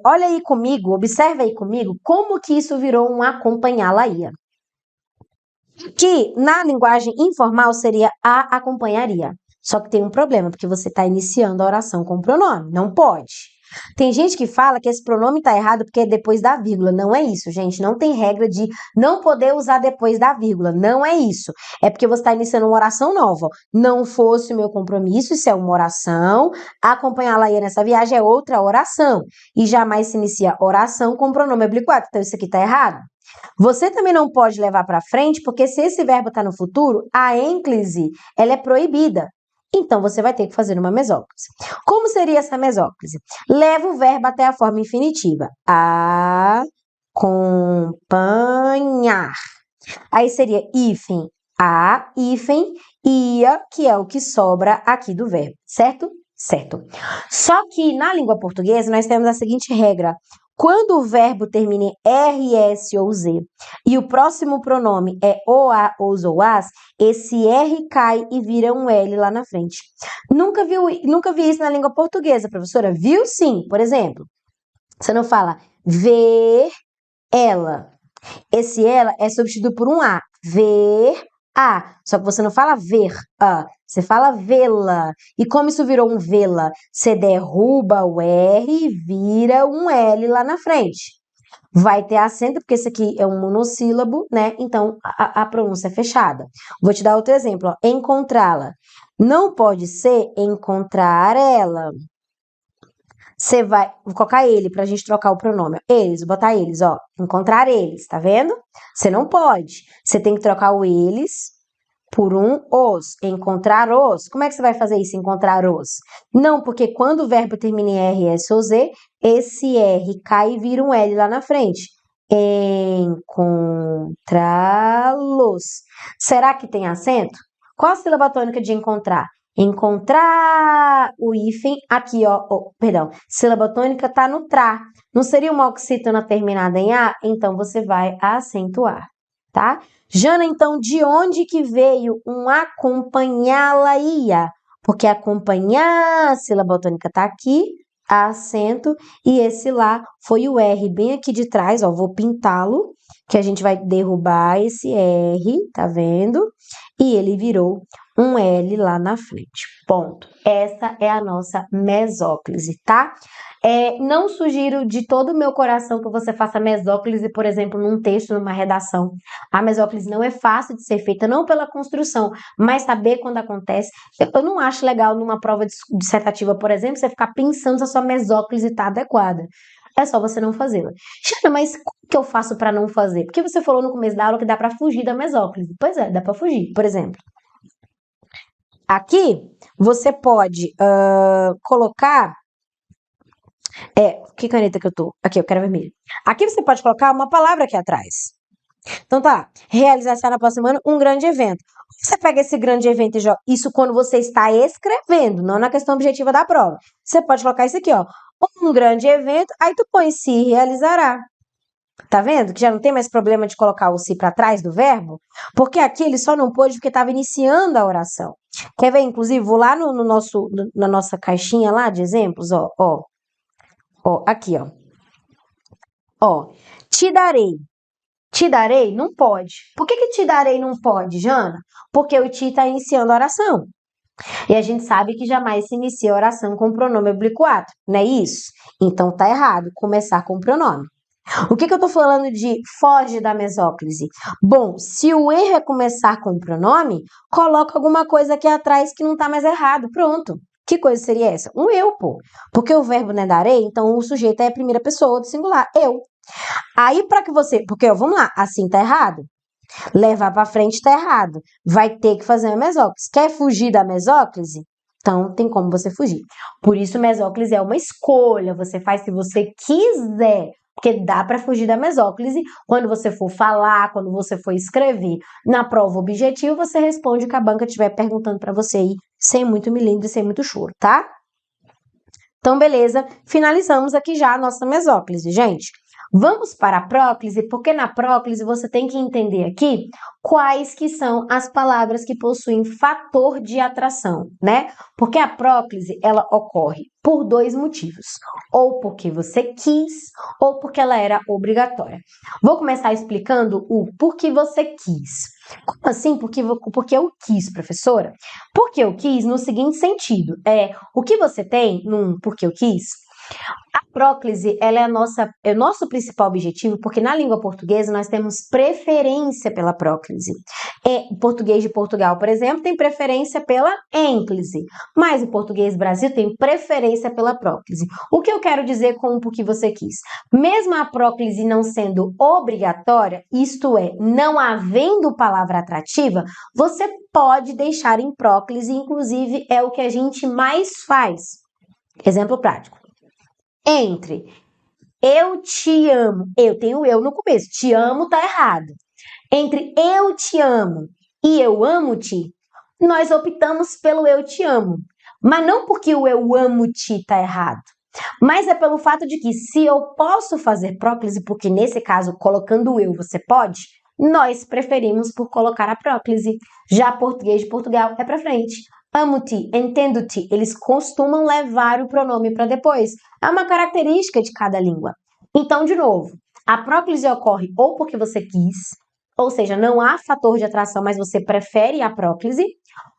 Olha aí comigo, observa aí comigo como que isso virou um acompanhá-la-ia. Que na linguagem informal seria a acompanharia. Só que tem um problema, porque você está iniciando a oração com pronome. Não pode. Tem gente que fala que esse pronome está errado porque é depois da vírgula. Não é isso, gente. Não tem regra de não poder usar depois da vírgula. Não é isso. É porque você está iniciando uma oração nova. Não fosse o meu compromisso, isso é uma oração. Acompanhá-la-ia nessa viagem é outra oração. E jamais se inicia oração com pronome oblíquo. Então isso aqui está errado. Você também não pode levar para frente, porque se esse verbo está no futuro, a ênclise ela é proibida. Então, você vai ter que fazer uma mesóclise. Como seria essa mesóclise? Leva o verbo até a forma infinitiva. Acompanhar. Aí seria hífen a, hífen ia, que é o que sobra aqui do verbo, certo? Certo. Só que na língua portuguesa nós temos a seguinte regra. Quando o verbo termina em RS ou Z e o próximo pronome é o, a, os ou as, esse R cai e vira um L lá na frente. Nunca vi isso na língua portuguesa, professora? Viu sim, por exemplo. Você não fala ver ela. Esse ela é substituído por um A. Ver a. Só que você não fala ver a. Você fala vê-la. E como isso virou um vê-la? Você derruba o R e vira um L lá na frente. Vai ter acento, porque esse aqui é um monossílabo, né? Então, a pronúncia é fechada. Vou te dar outro exemplo, ó. Encontrá-la. Não pode ser encontrar ela. Você vai... Vou colocar ele pra gente trocar o pronome. Eles, vou botar eles, ó. Encontrar eles, tá vendo? Você não pode. Você tem que trocar o eles por um os. Encontrar os. Como é que você vai fazer isso, encontrar os? Não, porque quando o verbo termina em RS ou Z, esse R cai e vira um L lá na frente. Encontrá-los. Será que tem acento? Qual a sílaba tônica de encontrar? Encontrar o hífen aqui, ó, perdão, sílaba tônica tá no tra. Não seria uma oxítona terminada em A? Então, você vai acentuar, tá? Jana, então, de onde que veio um acompanhá-la-ia? Porque acompanhar, a sílaba tônica tá aqui, acento, e esse lá foi o R bem aqui de trás, ó, vou pintá-lo, que a gente vai derrubar esse R, tá vendo? E ele virou um L lá na frente, ponto. Essa é a nossa mesóclise, tá? Não sugiro de todo o meu coração que você faça mesóclise, por exemplo, num texto, numa redação. A mesóclise não é fácil de ser feita, não pela construção, mas saber quando acontece. Eu não acho legal numa prova dissertativa, por exemplo, você ficar pensando se a sua mesóclise está adequada. É só você não fazê-la. Jana, mas como que eu faço para não fazer? Porque você falou no começo da aula que dá para fugir da mesóclise. Pois é, dá para fugir. Por exemplo, aqui você pode colocar. Que caneta que eu tô? Aqui, eu quero vermelho. Aqui você pode colocar uma palavra aqui atrás. Então tá, realizar na próxima semana um grande evento. Você pega esse grande evento e joga isso quando você está escrevendo, não na questão objetiva da prova. Você pode colocar isso aqui, ó. Um grande evento, aí tu põe se realizará. Tá vendo? Que já não tem mais problema de colocar o se para trás do verbo? Porque aqui ele só não pôde porque estava iniciando a oração. Quer ver? Inclusive, vou lá na nossa caixinha lá de exemplos, ó. Ó, aqui, ó. Ó, te darei. Te darei? Não pode. Por que te darei não pode, Jana? Porque o te está iniciando a oração. E a gente sabe que jamais se inicia a oração com pronome oblíquo-ato, não é isso? Então tá errado começar com pronome. O que eu tô falando de foge da mesóclise? Bom, se o erro é começar com pronome, coloca alguma coisa aqui atrás que não tá mais errado. Pronto. Que coisa seria essa? Um eu, pô. Porque o verbo não é darei, então o sujeito é a primeira pessoa do singular, eu. Aí, para que você. Porque, ó, vamos lá, assim tá errado. Levar para frente tá errado. Vai ter que fazer uma mesóclise. Quer fugir da mesóclise? Então, tem como você fugir. Por isso, mesóclise é uma escolha. Você faz se você quiser. Porque dá para fugir da mesóclise quando você for falar, quando você for escrever. Na prova objetiva, você responde o que a banca estiver perguntando para você aí, sem muito milímetro e sem muito choro, tá? Então, beleza. Finalizamos aqui já a nossa mesóclise, gente. Vamos para a próclise, porque na próclise você tem que entender aqui quais que são as palavras que possuem fator de atração, né? Porque a próclise, ela ocorre por dois motivos. Ou porque você quis, ou porque ela era obrigatória. Vou começar explicando o porquê você quis. Como assim? Porque eu quis, professora? Porque eu quis no seguinte sentido. O que você tem num porque eu quis? A próclise, ela é o nosso principal objetivo, porque na língua portuguesa nós temos preferência pela próclise. O português de Portugal, por exemplo, tem preferência pela ênclise, mas o português do Brasil tem preferência pela próclise. O que eu quero dizer com o que você quis? Mesmo a próclise não sendo obrigatória, isto é, não havendo palavra atrativa, você pode deixar em próclise, inclusive é o que a gente mais faz. Exemplo prático. Entre eu te amo, eu tenho eu no começo, te amo tá errado. Entre eu te amo e eu amo-te, nós optamos pelo eu te amo. Mas não porque o eu amo-te tá errado, mas é pelo fato de que se eu posso fazer próclise, porque nesse caso, colocando o eu você pode, nós preferimos por colocar a próclise. Já português de Portugal é para frente. Amo-te, entendo-te, eles costumam levar o pronome para depois. É uma característica de cada língua. Então, de novo, a próclise ocorre ou porque você quis, ou seja, não há fator de atração, mas você prefere a próclise,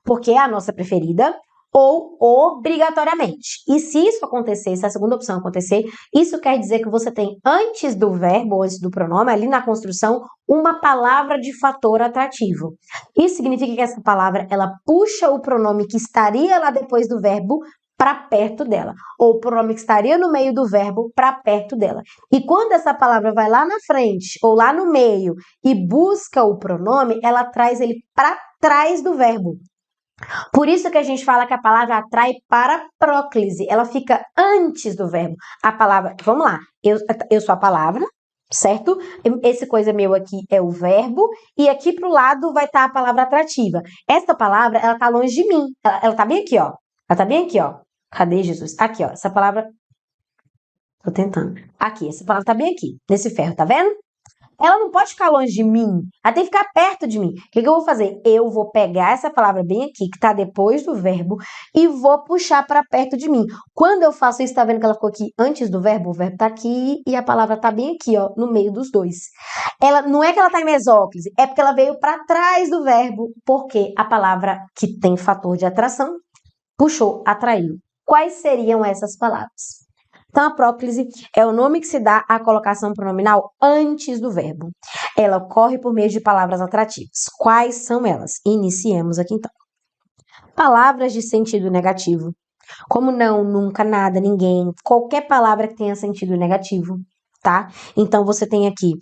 porque é a nossa preferida, ou obrigatoriamente. E se isso acontecer, se a segunda opção acontecer, isso quer dizer que você tem antes do verbo, antes do pronome, ali na construção, uma palavra de fator atrativo. Isso significa que essa palavra, ela puxa o pronome que estaria lá depois do verbo para perto dela, ou o pronome que estaria no meio do verbo para perto dela. E quando essa palavra vai lá na frente, ou lá no meio, e busca o pronome, ela traz ele para trás do verbo. Por isso que a gente fala que a palavra atrai para próclise, ela fica antes do verbo. A palavra, vamos lá, eu sou a palavra, certo? Esse coisa meu aqui é o verbo, e aqui pro lado vai estar a palavra atrativa. Essa palavra, ela tá longe de mim. Ela tá bem aqui, ó. Ela tá bem aqui, ó. Cadê, Jesus? Aqui, ó. Essa palavra. Tô tentando. Aqui, essa palavra tá bem aqui, nesse ferro, tá vendo? Ela não pode ficar longe de mim, ela tem que ficar perto de mim. O que eu vou fazer? Eu vou pegar essa palavra bem aqui, que está depois do verbo, e vou puxar para perto de mim. Quando eu faço isso, tá vendo que ela ficou aqui antes do verbo? O verbo está aqui e a palavra está bem aqui, ó, no meio dos dois. Ela não é que ela está em mesóclise, é porque ela veio para trás do verbo, porque a palavra que tem fator de atração puxou, atraiu. Quais seriam essas palavras? Então, a próclise é o nome que se dá à colocação pronominal antes do verbo. Ela ocorre por meio de palavras atrativas. Quais são elas? Iniciemos aqui, então. Palavras de sentido negativo, como não, nunca, nada, ninguém, qualquer palavra que tenha sentido negativo, tá? Então, você tem aqui,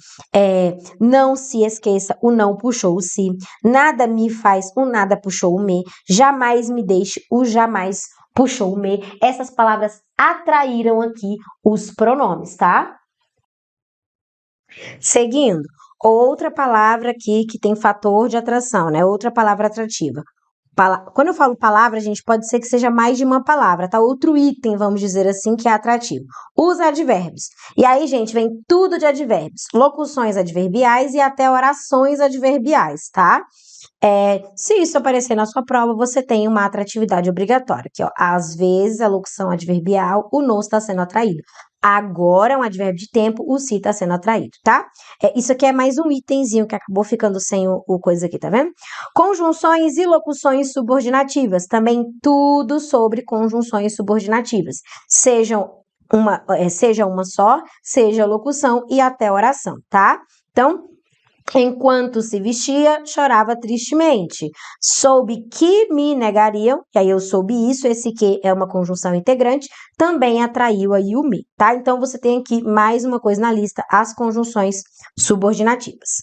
não se esqueça, o não puxou o se, nada me faz, o nada puxou o me, jamais me deixe, o jamais puxou o me. Essas palavras atraíram aqui os pronomes, tá? Seguindo, outra palavra aqui que tem fator de atração, né? Outra palavra atrativa. Quando eu falo palavra, gente, pode ser que seja mais de uma palavra, tá? Outro item, vamos dizer assim, que é atrativo. Os advérbios. E aí, gente, vem tudo de advérbios. Locuções adverbiais e até orações adverbiais, tá? Se isso aparecer na sua prova, você tem uma atratividade obrigatória. Aqui, ó, às vezes, a locução adverbial, o não está sendo atraído. Agora, é um advérbio de tempo, o se está sendo atraído, tá? Isso aqui é mais um itemzinho que acabou ficando sem o coisa aqui, tá vendo? Conjunções e locuções subordinativas. Também tudo sobre conjunções subordinativas. Seja uma só, seja locução e até oração, tá? Então, enquanto se vestia, chorava tristemente. Soube que me negariam, e aí eu soube isso, esse que é uma conjunção integrante, também atraiu aí o me, tá? Então, você tem aqui mais uma coisa na lista, as conjunções subordinativas.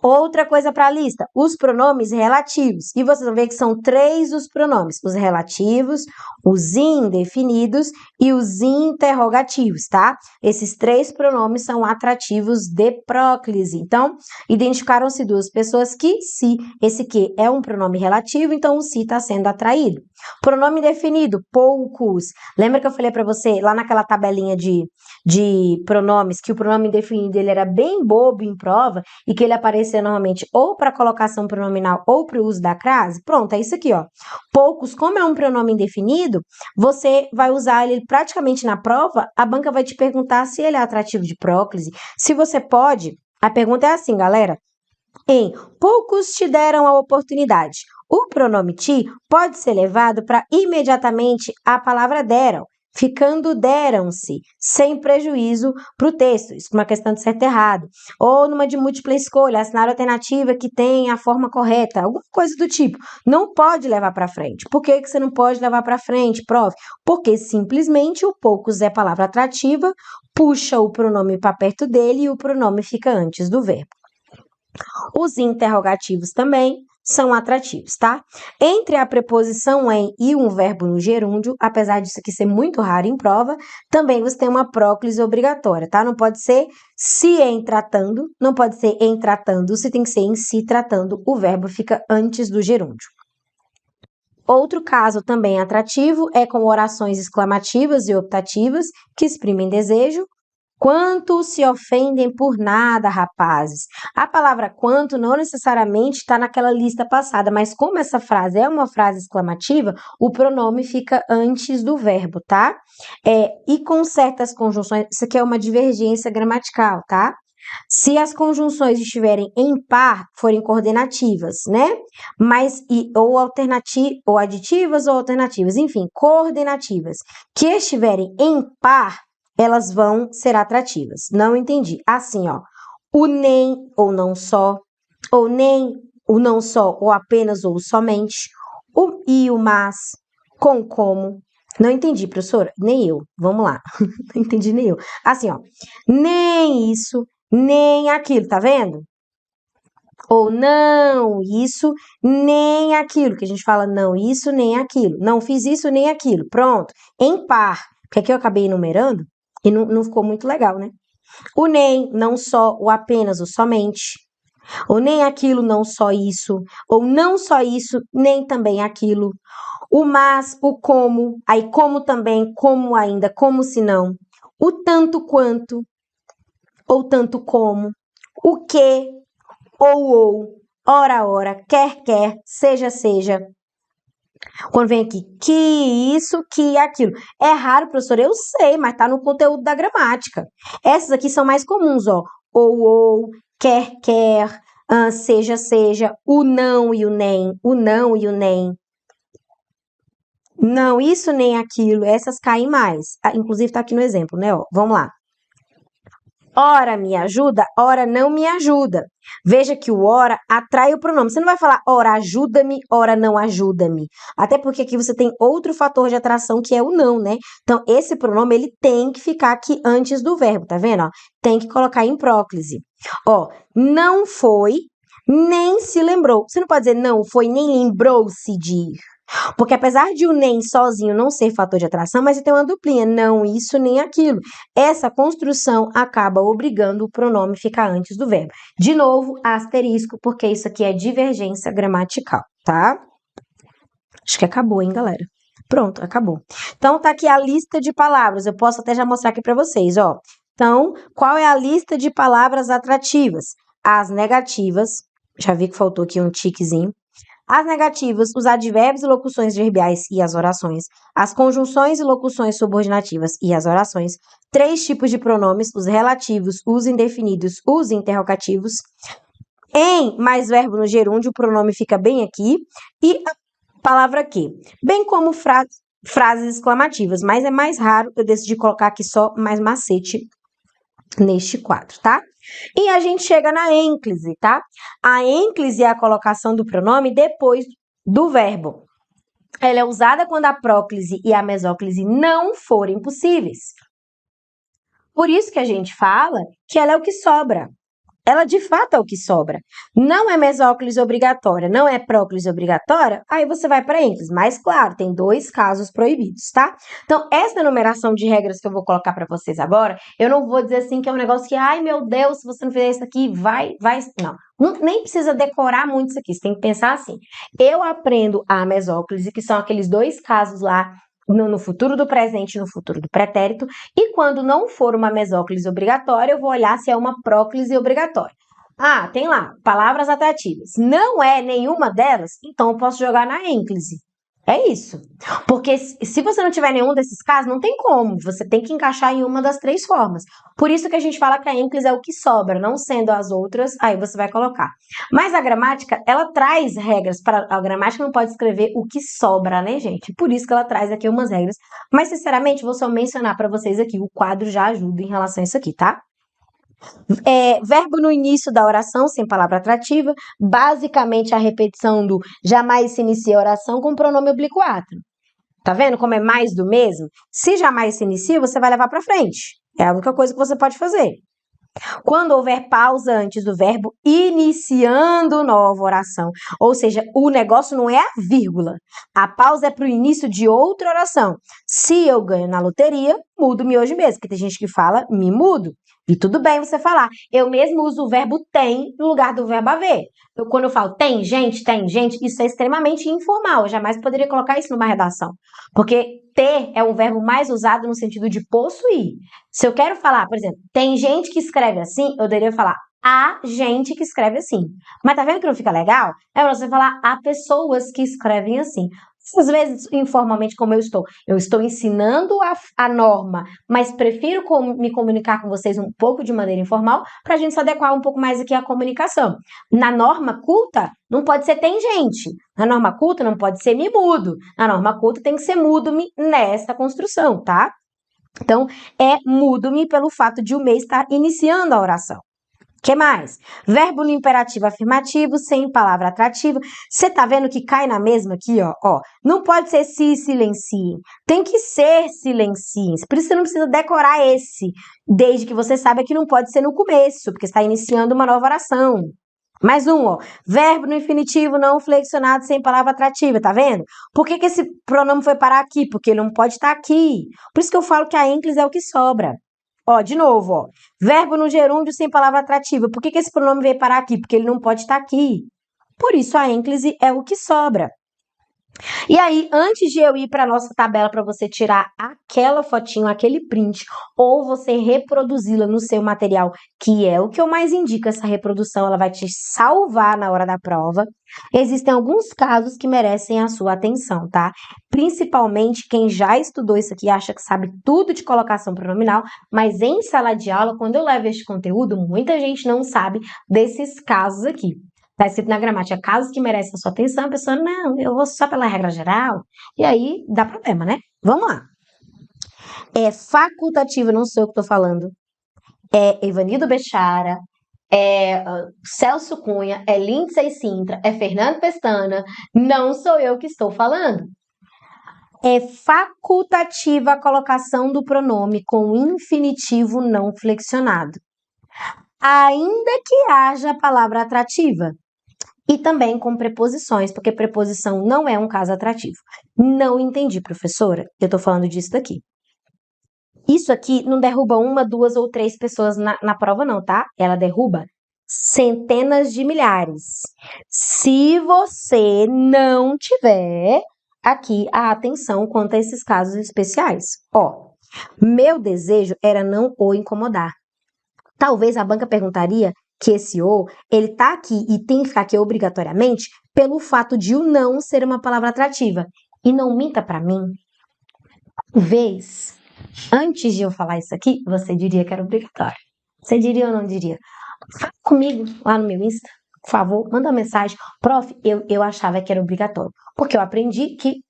Outra coisa para a lista, os pronomes relativos. E vocês vão ver que são 3 os pronomes, os relativos, os indefinidos e os interrogativos, tá? Esses 3 pronomes são atrativos de próclise. Então, identificaram-se 2 pessoas que se, esse que é um pronome relativo, então o se está sendo atraído. Pronome definido, poucos. Lembra que eu falei para você, lá naquela tabelinha de pronomes, que o pronome definido ele era bem bobo em prova e que ele aparecia normalmente ou para colocação pronominal ou para o uso da crase? Pronto, é isso aqui, ó. Poucos, como é um pronome indefinido, você vai usar ele praticamente na prova, a banca vai te perguntar se ele é atrativo de próclise, se você pode. A pergunta é assim, galera. Poucos te deram a oportunidade. O pronome te pode ser levado para imediatamente a palavra deram, ficando deram-se, sem prejuízo para o texto. Isso é uma questão de certo e errado. Ou numa de múltipla escolha, assinar a alternativa que tem a forma correta, alguma coisa do tipo. Não pode levar para frente. Por que você não pode levar para frente, prof? Porque simplesmente o poucos é palavra atrativa, puxa o pronome para perto dele e o pronome fica antes do verbo. Os interrogativos também são atrativos, tá? Entre a preposição em e um verbo no gerúndio, apesar disso aqui ser muito raro em prova, também você tem uma próclise obrigatória, tá? Não pode ser se em tratando, não pode ser em tratando, se tem que ser em si tratando, o verbo fica antes do gerúndio. Outro caso também atrativo é com orações exclamativas e optativas que exprimem desejo. Quanto se ofendem por nada, rapazes. A palavra quanto não necessariamente está naquela lista passada, mas como essa frase é uma frase exclamativa, o pronome fica antes do verbo, tá? E com certas conjunções, isso aqui é uma divergência gramatical, tá? Se as conjunções estiverem em par, forem coordenativas, né? Ou aditivas ou alternativas, enfim, coordenativas, que estiverem em par, elas vão ser atrativas. Não entendi. Assim, ó, o nem ou não só, ou nem, o não só, ou apenas ou somente, o e o mas, com como. Não entendi, professora? Nem eu. Vamos lá. Não entendi nem eu. Assim, ó, nem isso, nem aquilo, tá vendo? Ou não isso, nem aquilo, que a gente fala não isso, nem aquilo. Não fiz isso, nem aquilo. Pronto. Em par. Porque aqui eu acabei enumerando e não ficou muito legal, né? O nem, não só, o apenas, o somente. Ou nem aquilo, não só isso. Ou não só isso, nem também aquilo. O mas, o como, aí como também, como ainda, como se não. O tanto quanto, ou tanto como. O que, ou, ora, quer, seja. Quando vem aqui, que isso, que aquilo. É raro, professor, eu sei, mas tá no conteúdo da gramática. Essas aqui são mais comuns, ó. Ou, quer, seja, o não e o nem, o não e o nem. Não, isso nem aquilo, essas caem mais. Inclusive tá aqui no exemplo, né? Ó, vamos lá. Ora me ajuda, ora não me ajuda. Veja que o ora atrai o pronome. Você não vai falar ora ajuda-me, ora não ajuda-me. Até porque aqui você tem outro fator de atração que é o não, né? Então, esse pronome, ele tem que ficar aqui antes do verbo, tá vendo? Ó, tem que colocar em próclise. Ó, não foi, nem se lembrou. Você não pode dizer não foi, nem lembrou-se de ir. Porque apesar de o nem sozinho não ser fator de atração, mas tem uma duplinha, não isso nem aquilo. Essa construção acaba obrigando o pronome a ficar antes do verbo. De novo, asterisco, porque isso aqui é divergência gramatical, tá? Acho que acabou, hein, galera? Pronto, acabou. Então, tá aqui a lista de palavras. Eu posso até já mostrar aqui para vocês, ó. Então, qual é a lista de palavras atrativas? As negativas. Já vi que faltou aqui um tiquezinho. As negativas, os advérbios e locuções verbiais e as orações, as conjunções e locuções subordinativas e as orações, 3 tipos de pronomes, os relativos, os indefinidos, os interrogativos. Em mais verbo no gerúndio, o pronome fica bem aqui, e a palavra que, bem como frases exclamativas, mas é mais raro, eu decidi colocar aqui só mais macete neste quadro, tá? E a gente chega na ênclise, tá? A ênclise é a colocação do pronome depois do verbo. Ela é usada quando a próclise e a mesóclise não forem possíveis. Por isso que a gente fala que ela é o que sobra. Ela de fato é o que sobra. Não é mesóclise obrigatória, não é próclise obrigatória, aí você vai para ênclise. Mas, claro, tem 2 casos proibidos, tá? Então, essa enumeração de regras que eu vou colocar para vocês agora, eu não vou dizer assim que é um negócio que, ai meu Deus, se você não fizer isso aqui, vai. Não, nem precisa decorar muito isso aqui, você tem que pensar assim. Eu aprendo a mesóclise, que são aqueles 2 casos lá, no futuro do presente e no futuro do pretérito, e quando não for uma mesóclise obrigatória, eu vou olhar se é uma próclise obrigatória. Ah, tem lá, palavras atrativas. Não é nenhuma delas, então eu posso jogar na ênclise. É isso. Porque se você não tiver nenhum desses casos, não tem como. Você tem que encaixar em uma das 3 formas. Por isso que a gente fala que a ênclise é o que sobra, não sendo as outras, aí você vai colocar. Mas a gramática, ela traz regras para a gramática, não pode escrever o que sobra, né, gente? Por isso que ela traz aqui umas regras. Mas, sinceramente, vou só mencionar para vocês aqui. O quadro já ajuda em relação a isso aqui, tá? Verbo no início da oração, sem palavra atrativa, basicamente a repetição do jamais se inicia a oração com o pronome oblíquo átrio. Tá vendo como é mais do mesmo? Se jamais se inicia, você vai levar para frente. É a única coisa que você pode fazer. Quando houver pausa antes do verbo, iniciando nova oração. Ou seja, o negócio não é a vírgula. A pausa é para o início de outra oração. Se eu ganho na loteria, mudo-me hoje mesmo. Porque tem gente que fala, me mudo. E tudo bem você falar. Eu mesmo uso o verbo tem no lugar do verbo haver. Quando eu falo tem gente, isso é extremamente informal. Eu jamais poderia colocar isso numa redação. Porque ter é um verbo mais usado no sentido de possuir. Se eu quero falar, por exemplo, tem gente que escreve assim, eu deveria falar há gente que escreve assim. Mas tá vendo que não fica legal? É pra você falar há pessoas que escrevem assim. Às vezes, informalmente, como eu estou ensinando a norma, mas prefiro me comunicar com vocês um pouco de maneira informal para a gente se adequar um pouco mais aqui à comunicação. Na norma culta, não pode ser tem gente. Na norma culta, não pode ser me mudo. Na norma culta, tem que ser mudo-me nesta construção, tá? Então, é mudo-me pelo fato de o me estar iniciando a oração. Que mais? Verbo no imperativo afirmativo, sem palavra atrativa. Você tá vendo que cai na mesma aqui, ó? Não pode ser se silenciem. Tem que ser silenciem. Por isso você não precisa decorar esse, desde que você saiba que não pode ser no começo, porque está iniciando uma nova oração. Mais um, ó. Verbo no infinitivo não flexionado sem palavra atrativa, tá vendo? Por que esse pronome foi parar aqui? Porque ele não pode estar aqui. Por isso que eu falo que a ênclise é o que sobra. Ó, de novo, ó. Verbo no gerúndio sem palavra atrativa. Por que esse pronome veio parar aqui? Porque ele não pode estar aqui. Por isso, a ênclise é o que sobra. E aí, antes de eu ir para a nossa tabela para você tirar aquela fotinho, aquele print, ou você reproduzi-la no seu material, que é o que eu mais indico, essa reprodução, ela vai te salvar na hora da prova. Existem alguns casos que merecem a sua atenção, tá? Principalmente quem já estudou isso aqui, acha que sabe tudo de colocação pronominal, mas em sala de aula, quando eu levo este conteúdo, muita gente não sabe desses casos aqui. Está escrito na gramática, casos que merecem a sua atenção, a pessoa, não, eu vou só pela regra geral, e aí dá problema, né? Vamos lá. É facultativo, não sou eu que estou falando, é Evanildo Bechara, é Celso Cunha, é Lindsay Sintra, é Fernando Pestana, não sou eu que estou falando. É facultativa a colocação do pronome com infinitivo não flexionado, ainda que haja a palavra atrativa. E também com preposições, porque preposição não é um caso atrativo. Não entendi, professora. Eu tô falando disso daqui. Isso aqui não derruba uma, duas ou três pessoas na prova, não, tá? Ela derruba centenas de milhares. Se você não tiver aqui a atenção quanto a esses casos especiais. Ó, meu desejo era não o incomodar. Talvez a banca perguntaria que esse ou, ele tá aqui e tem que ficar aqui obrigatoriamente pelo fato de o não ser uma palavra atrativa. E não minta pra mim. Vez, antes de eu falar isso aqui, você diria que era obrigatório. Você diria ou não diria? Fala comigo lá no meu Insta, por favor, manda uma mensagem. Prof, eu achava que era obrigatório. Porque eu aprendi que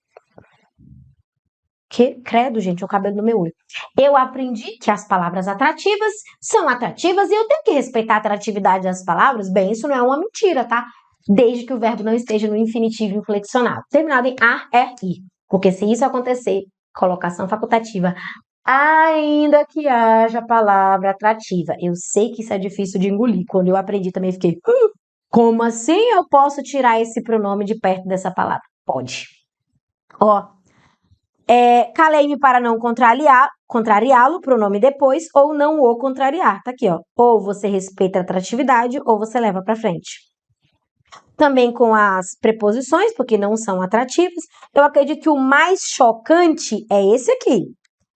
credo, gente, é o cabelo no meu olho. Eu aprendi que as palavras atrativas são atrativas e eu tenho que respeitar a atratividade das palavras. Bem, isso não é uma mentira, tá? Desde que o verbo não esteja no infinitivo inflexionado, terminado em a, er, i. Porque se isso acontecer, colocação facultativa, ainda que haja palavra atrativa. Eu sei que isso é difícil de engolir. Quando eu aprendi também fiquei, como assim eu posso tirar esse pronome de perto dessa palavra? Pode. Ó, calei-me para não contrariá-lo, pronome depois, ou não o contrariar. Tá aqui, ó. Ou você respeita a atratividade, ou você leva para frente. Também com as preposições, porque não são atrativas. Eu acredito que o mais chocante é esse aqui.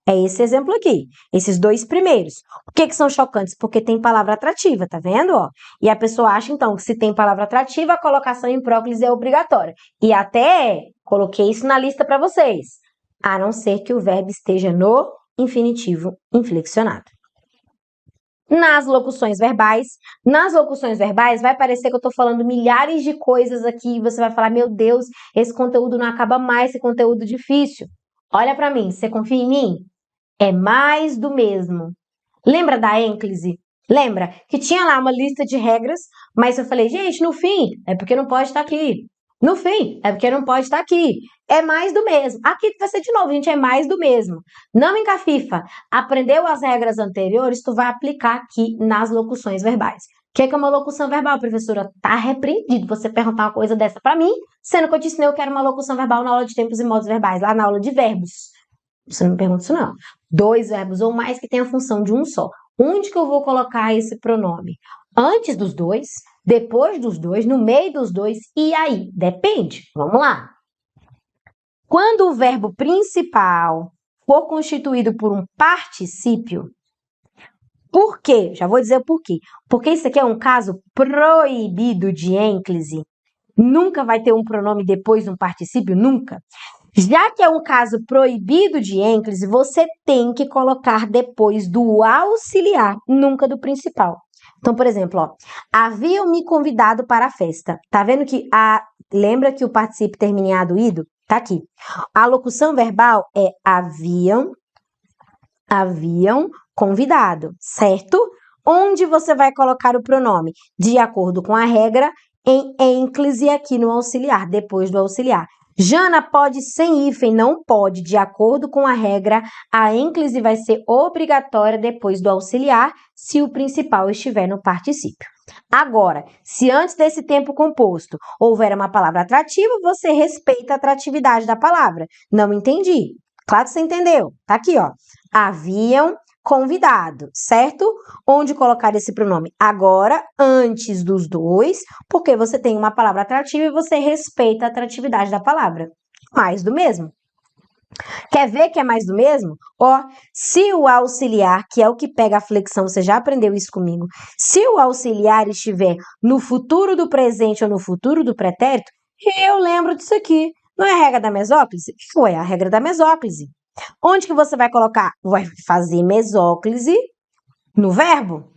É esse exemplo aqui. Esses dois primeiros. Por que são chocantes? Porque tem palavra atrativa, tá vendo? Ó? E a pessoa acha, então, que se tem palavra atrativa, a colocação em próclise é obrigatória. E até coloquei isso na lista para vocês. A não ser que o verbo esteja no infinitivo inflexionado. Nas locuções verbais vai parecer que eu estou falando milhares de coisas aqui e você vai falar, meu Deus, esse conteúdo não acaba mais, esse conteúdo difícil. Olha para mim, você confia em mim? É mais do mesmo. Lembra da ênclise? Lembra que tinha lá uma lista de regras, mas eu falei, gente, no fim, é porque não pode estar aqui. No fim, é porque não pode estar aqui. É mais do mesmo. Aqui vai ser de novo, gente, é mais do mesmo. Não encafifa. Aprendeu as regras anteriores, tu vai aplicar aqui nas locuções verbais. O que é uma locução verbal, professora? Tá repreendido você perguntar uma coisa dessa para mim, sendo que eu te ensinei que era uma locução verbal na aula de tempos e modos verbais, lá na aula de verbos. Você não me pergunta isso, não. 2 verbos ou mais que tem a função de um só. Onde que eu vou colocar esse pronome? Antes dos dois, depois dos dois, no meio dos dois, e aí? Depende. Vamos lá. Quando o verbo principal for constituído por um particípio, por quê? Já vou dizer o porquê. Porque isso aqui é um caso proibido de ênclise. Nunca vai ter um pronome depois de um particípio, nunca. Já que é um caso proibido de ênclise, você tem que colocar depois do auxiliar, nunca do principal. Então, por exemplo, ó, haviam me convidado para a festa. Tá vendo que lembra que o particípio termina em ado ido? Tá aqui. A locução verbal é haviam convidado, certo? Onde você vai colocar o pronome? De acordo com a regra, em ênclise aqui no auxiliar, depois do auxiliar. Jana pode sem hífen, não pode. De acordo com a regra, a ênclise vai ser obrigatória depois do auxiliar, se o principal estiver no particípio. Agora, se antes desse tempo composto houver uma palavra atrativa, você respeita a atratividade da palavra. Não entendi. Claro que você entendeu. Tá aqui, ó. Haviam convidado, certo? Onde colocar esse pronome? Agora, antes dos dois, porque você tem uma palavra atrativa e você respeita a atratividade da palavra. Mais do mesmo. Quer ver que é mais do mesmo? Ó, se o auxiliar, que é o que pega a flexão, você já aprendeu isso comigo, se o auxiliar estiver no futuro do presente ou no futuro do pretérito, eu lembro disso aqui. Não é a regra da mesóclise? Foi a regra da mesóclise. Onde que você vai colocar? Vai fazer mesóclise no verbo.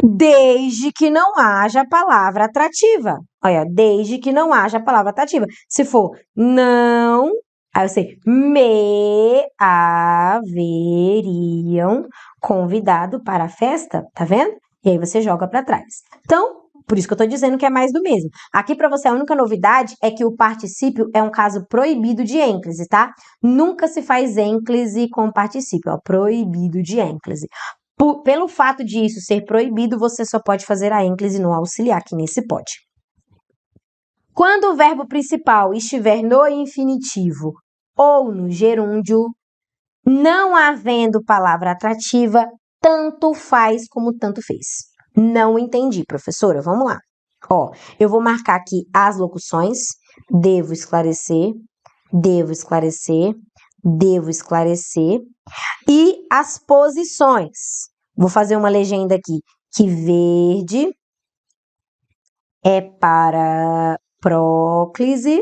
Desde que não haja palavra atrativa. Olha, desde que não haja palavra atrativa. Se for não, aí você me haveriam convidado para a festa, tá vendo? E aí você joga para trás. Então, por isso que eu tô dizendo que é mais do mesmo. Aqui para você a única novidade é que o particípio é um caso proibido de ênclise, tá? Nunca se faz ênclise com particípio, ó, proibido de ênclise. Pelo fato de isso ser proibido, você só pode fazer a ênclise no auxiliar, que nesse pode. Quando o verbo principal estiver no infinitivo ou no gerúndio, não havendo palavra atrativa, tanto faz como tanto fez. Não entendi, professora. Vamos lá. Ó, eu vou marcar aqui as locuções. Devo esclarecer, devo esclarecer, devo esclarecer. E as posições. Vou fazer uma legenda aqui, que verde é para próclise.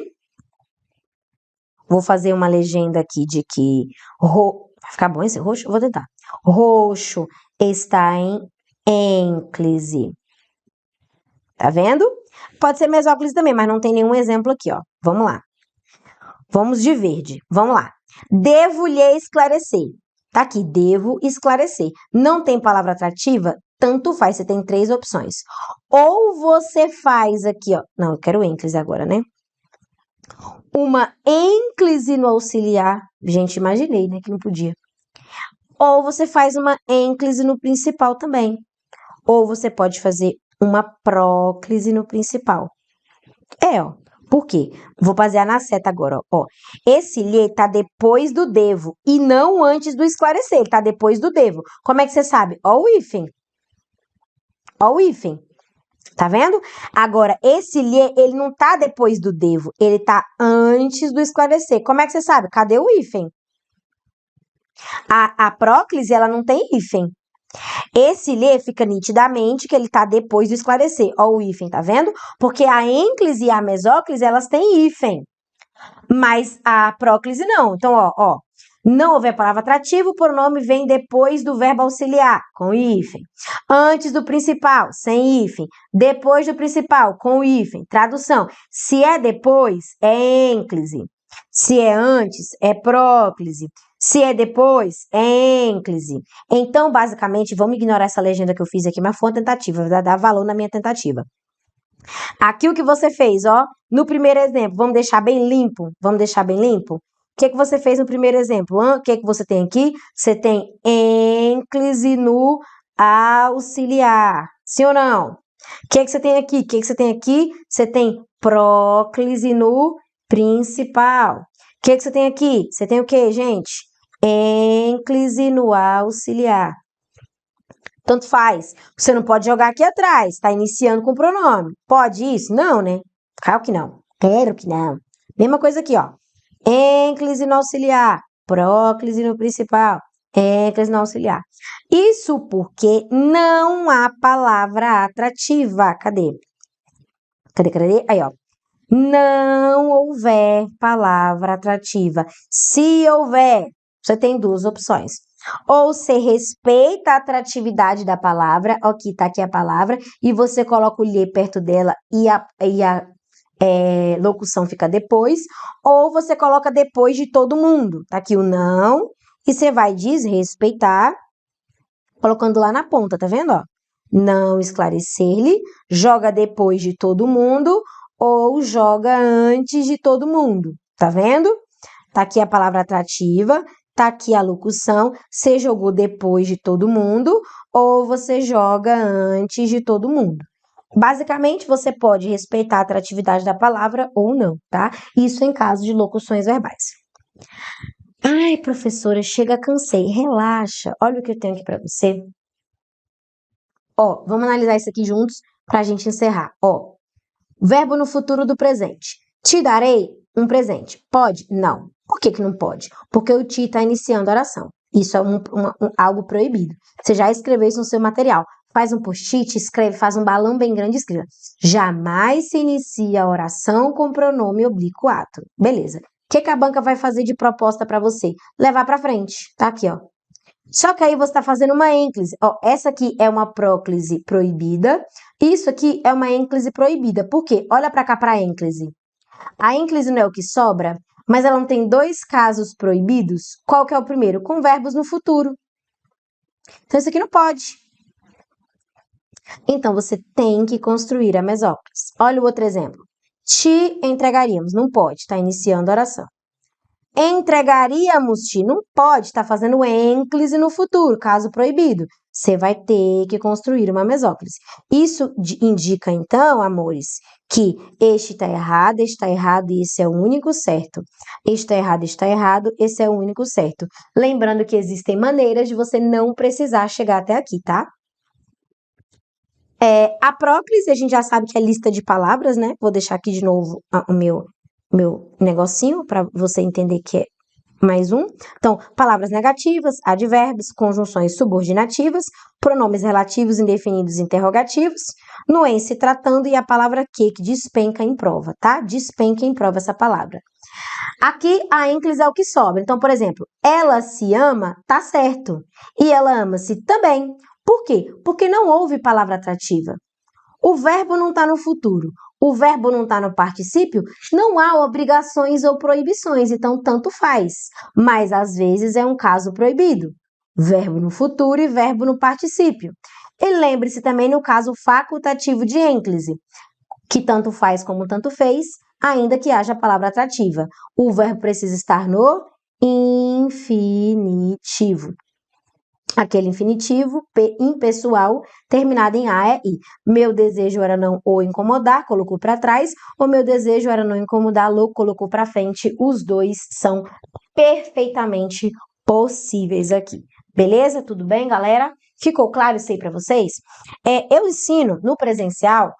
Vou fazer uma legenda aqui de que... Vai ficar bom esse roxo? Eu vou tentar. Roxo está em ênclise. Tá vendo? Pode ser mesóclise também, mas não tem nenhum exemplo aqui, ó. Vamos lá. Vamos de verde. Vamos lá. Devo lhe esclarecer. Tá aqui, devo esclarecer. Não tem palavra atrativa? Tanto faz, você tem 3 opções. Ou você faz aqui, ó. Não, eu quero ênclise agora, né? Uma ênclise no auxiliar. Gente, imaginei, né, que não podia. Ou você faz uma ênclise no principal também. Ou você pode fazer uma próclise no principal. Ó. Por quê? Vou basear na seta agora, ó. Esse lhe tá depois do devo e não antes do esclarecer. Ele tá depois do devo. Como é que você sabe? Ó o hífen. Ó o hífen. Tá vendo? Agora, esse lhe, ele não tá depois do devo. Ele tá antes do esclarecer. Como é que você sabe? Cadê o hífen? A próclise, ela não tem hífen. Esse lhe fica nitidamente que ele está depois do esclarecer. Ó o hífen, tá vendo? Porque a ênclise e a mesóclise, elas têm hífen. Mas a próclise não. Então, ó. Não houver palavra atrativa, o pronome vem depois do verbo auxiliar, com hífen. Antes do principal, sem hífen. Depois do principal, com hífen. Tradução. Se é depois, é ênclise. Se é antes, é próclise. Se é depois, é ênclise. Então, basicamente, vamos ignorar essa legenda que eu fiz aqui, mas foi uma tentativa, vai dar valor na minha tentativa. Aqui o que você fez, ó, no primeiro exemplo, vamos deixar bem limpo? Vamos deixar bem limpo? O que você fez no primeiro exemplo? O que você tem aqui? Você tem ênclise no auxiliar. Sim ou não? O que você tem aqui? O que você tem aqui? Você tem próclise no principal. O que você tem aqui? Você tem o quê, gente? Ênclise no auxiliar. Tanto faz. Você não pode jogar aqui atrás. Está iniciando com o pronome. Pode isso? Não, né? Claro que não. Claro que não. Mesma coisa aqui, ó. Ênclise no auxiliar. Próclise no principal. Ênclise no auxiliar. Isso porque não há palavra atrativa. Cadê? Cadê? Aí, ó. Não houver palavra atrativa. Se houver, você tem 2 opções. Ou você respeita a atratividade da palavra, aqui tá aqui a palavra, e você coloca o lhe perto dela e a locução fica depois, ou você coloca depois de todo mundo. Tá aqui o não, e você vai desrespeitar, colocando lá na ponta, tá vendo? Ó? Não esclarecer-lhe, joga depois de todo mundo, ou joga antes de todo mundo. Tá vendo? Tá aqui a palavra atrativa, tá aqui a locução, você jogou depois de todo mundo ou você joga antes de todo mundo. Basicamente, você pode respeitar a atratividade da palavra ou não, tá? Isso em caso de locuções verbais. Ai, professora, chega, cansei. Relaxa. Olha o que eu tenho aqui para você. Ó, vamos analisar isso aqui juntos para a gente encerrar. Ó, verbo no futuro do presente. Te darei um presente. Pode? Não. Por que que não pode? Porque o te está iniciando a oração. Isso é algo proibido. Você já escreveu isso no seu material. Faz um post-it, escreve, faz um balão bem grande e escreva. Jamais se inicia a oração com pronome oblíquo ato. Beleza. O que a banca vai fazer de proposta para você? Levar para frente. Tá aqui, ó. Só que aí você está fazendo uma ênclise. Ó, essa aqui é uma próclise proibida. Isso aqui é uma ênclise proibida. Por quê? Olha para cá para a ênclise. A ênclise não é o que sobra, mas ela não tem dois casos proibidos. Qual que é o primeiro? Com verbos no futuro. Então, isso aqui não pode. Então, você tem que construir a mesóclise. Olha o outro exemplo. Te entregaríamos. Não pode, está iniciando a oração. Entregaríamos-te. Não pode, está fazendo ênclise no futuro, caso proibido. Você vai ter que construir uma mesóclise. Isso indica, então, amores, que este está errado e esse é o único certo. Este está errado, esse é o único certo. Lembrando que existem maneiras de você não precisar chegar até aqui, tá? A próclise, a gente já sabe que é lista de palavras, né? Vou deixar aqui de novo o meu negocinho para você entender que é mais um. Então, palavras negativas, advérbios, conjunções subordinativas, pronomes relativos indefinidos interrogativos, no em se tratando e a palavra que despenca em prova, tá? Despenca em prova essa palavra. Aqui a ênclise é o que sobra. Então, por exemplo, ela se ama, tá certo. E ela ama-se também. Por quê? Porque não houve palavra atrativa. O verbo não está no futuro. O verbo não está no particípio, não há obrigações ou proibições, então tanto faz. Mas às vezes é um caso proibido. Verbo no futuro e verbo no particípio. E lembre-se também no caso facultativo de ênclise, que tanto faz como tanto fez, ainda que haja palavra atrativa. O verbo precisa estar no infinitivo. Aquele infinitivo impessoal terminado em A é I. Meu desejo era não o incomodar, colocou para trás. O meu desejo era não incomodá-lo, colocou para frente. Os dois são perfeitamente possíveis aqui. Beleza? Tudo bem, galera? Ficou claro isso aí para vocês? Eu ensino no presencial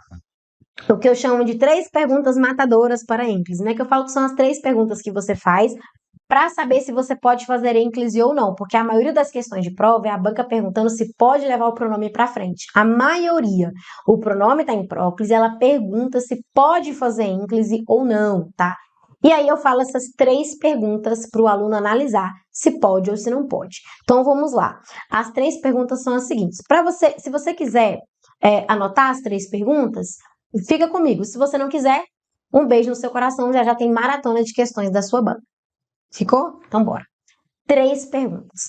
o que eu chamo de 3 perguntas matadoras para ênclise, né? Que eu falo que são as 3 perguntas que você faz para saber se você pode fazer ênclise ou não, porque a maioria das questões de prova é a banca perguntando se pode levar o pronome para frente. A maioria, o pronome está em próclise, ela pergunta se pode fazer ênclise ou não, tá? E aí eu falo essas 3 perguntas para o aluno analisar se pode ou se não pode. Então vamos lá. As 3 perguntas são as seguintes. Para você, se você quiser anotar as 3 perguntas, fica comigo. Se você não quiser, um beijo no seu coração, já tem maratona de questões da sua banca. Ficou? Então, bora. 3 perguntas.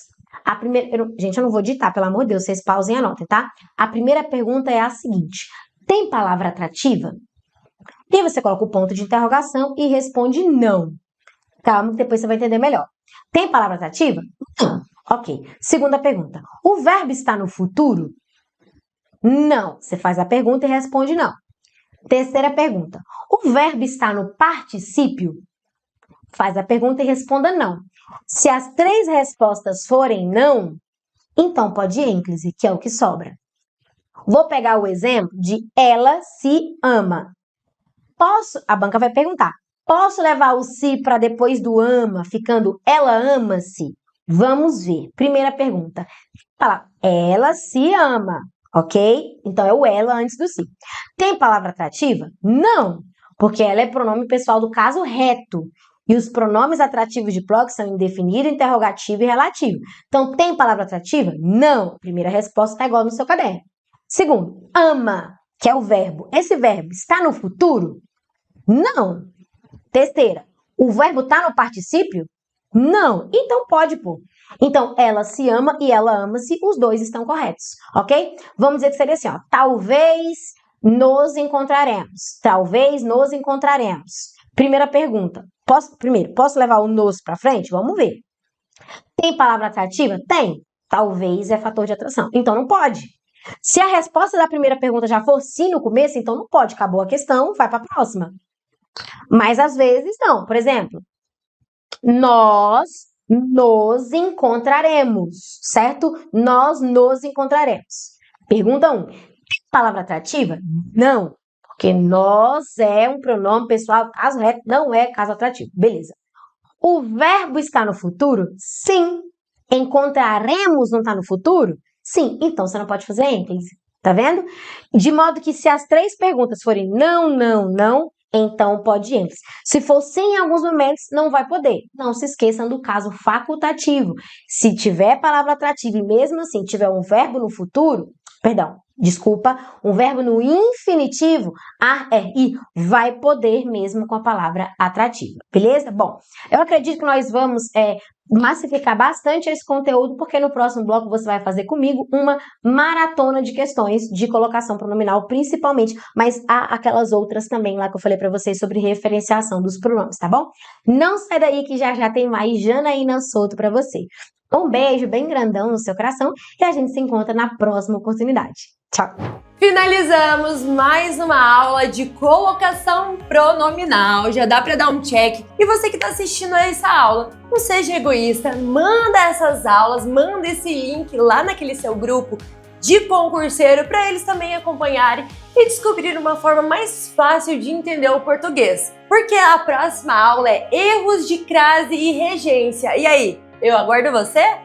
A primeira... Gente, eu não vou ditar, pelo amor de Deus, vocês pausem e anotem, tá? A primeira pergunta é a seguinte. Tem palavra atrativa? E aí você coloca o ponto de interrogação e responde não. Calma, que depois você vai entender melhor. Tem palavra atrativa? Não. Ok. Segunda pergunta. O verbo está no futuro? Não. Você faz a pergunta e responde não. Terceira pergunta. O verbo está no particípio? Faz a pergunta e responda não. Se as 3 respostas forem não, então pode ir ênclise, que é o que sobra. Vou pegar o exemplo de ela se ama. A banca vai perguntar, posso levar o se para depois do ama, ficando ela ama-se? Vamos ver. Primeira pergunta. Fala, ela se ama, ok? Então é o ela antes do se. Tem palavra atrativa? Não, porque ela é pronome pessoal do caso reto. E os pronomes atrativos de próclise são indefinido, interrogativo e relativo. Então, tem palavra atrativa? Não. Primeira resposta está igual no seu caderno. Segundo, ama, que é o verbo. Esse verbo está no futuro? Não. Terceira, o verbo está no particípio? Não. Então, pode pôr. Então, ela se ama e ela ama-se, os dois estão corretos, ok? Vamos dizer que seria assim, ó. Talvez nos encontraremos. Talvez nos encontraremos. Primeira pergunta. Posso levar o nos para frente? Vamos ver. Tem palavra atrativa? Tem. Talvez é fator de atração. Então não pode. Se a resposta da primeira pergunta já for sim no começo, então não pode. Acabou a questão, vai para a próxima. Mas às vezes não. Por exemplo, nós nos encontraremos, certo? Nós nos encontraremos. Pergunta 1. Tem palavra atrativa? Não, porque nós é um pronome pessoal, caso reto, não é caso atrativo. Beleza. O verbo está no futuro? Sim. Encontraremos não está no futuro? Sim. Então, você não pode fazer ênfase. Tá vendo? De modo que se as 3 perguntas forem não, não, não, então pode ênfase. Se for sim em alguns momentos, não vai poder. Não se esqueçam do caso facultativo. Se tiver palavra atrativa e mesmo assim tiver um verbo no futuro, um verbo no infinitivo, ar, er, i, vai poder mesmo com a palavra atrativa, beleza? Bom, eu acredito que nós vamos massificar bastante esse conteúdo, porque no próximo bloco você vai fazer comigo uma maratona de questões de colocação pronominal, principalmente, mas há aquelas outras também lá que eu falei para vocês sobre referenciação dos pronomes, tá bom? Não sai daí que já tem mais Janaína Souto para você. Um beijo bem grandão no seu coração e a gente se encontra na próxima oportunidade. Tchau! Finalizamos mais uma aula de colocação pronominal. Já dá para dar um check. E você que está assistindo a essa aula, não seja egoísta, manda essas aulas, manda esse link lá naquele seu grupo de concurseiro para eles também acompanharem e descobrir uma forma mais fácil de entender o português. Porque a próxima aula é erros de crase e regência. E aí, eu aguardo você?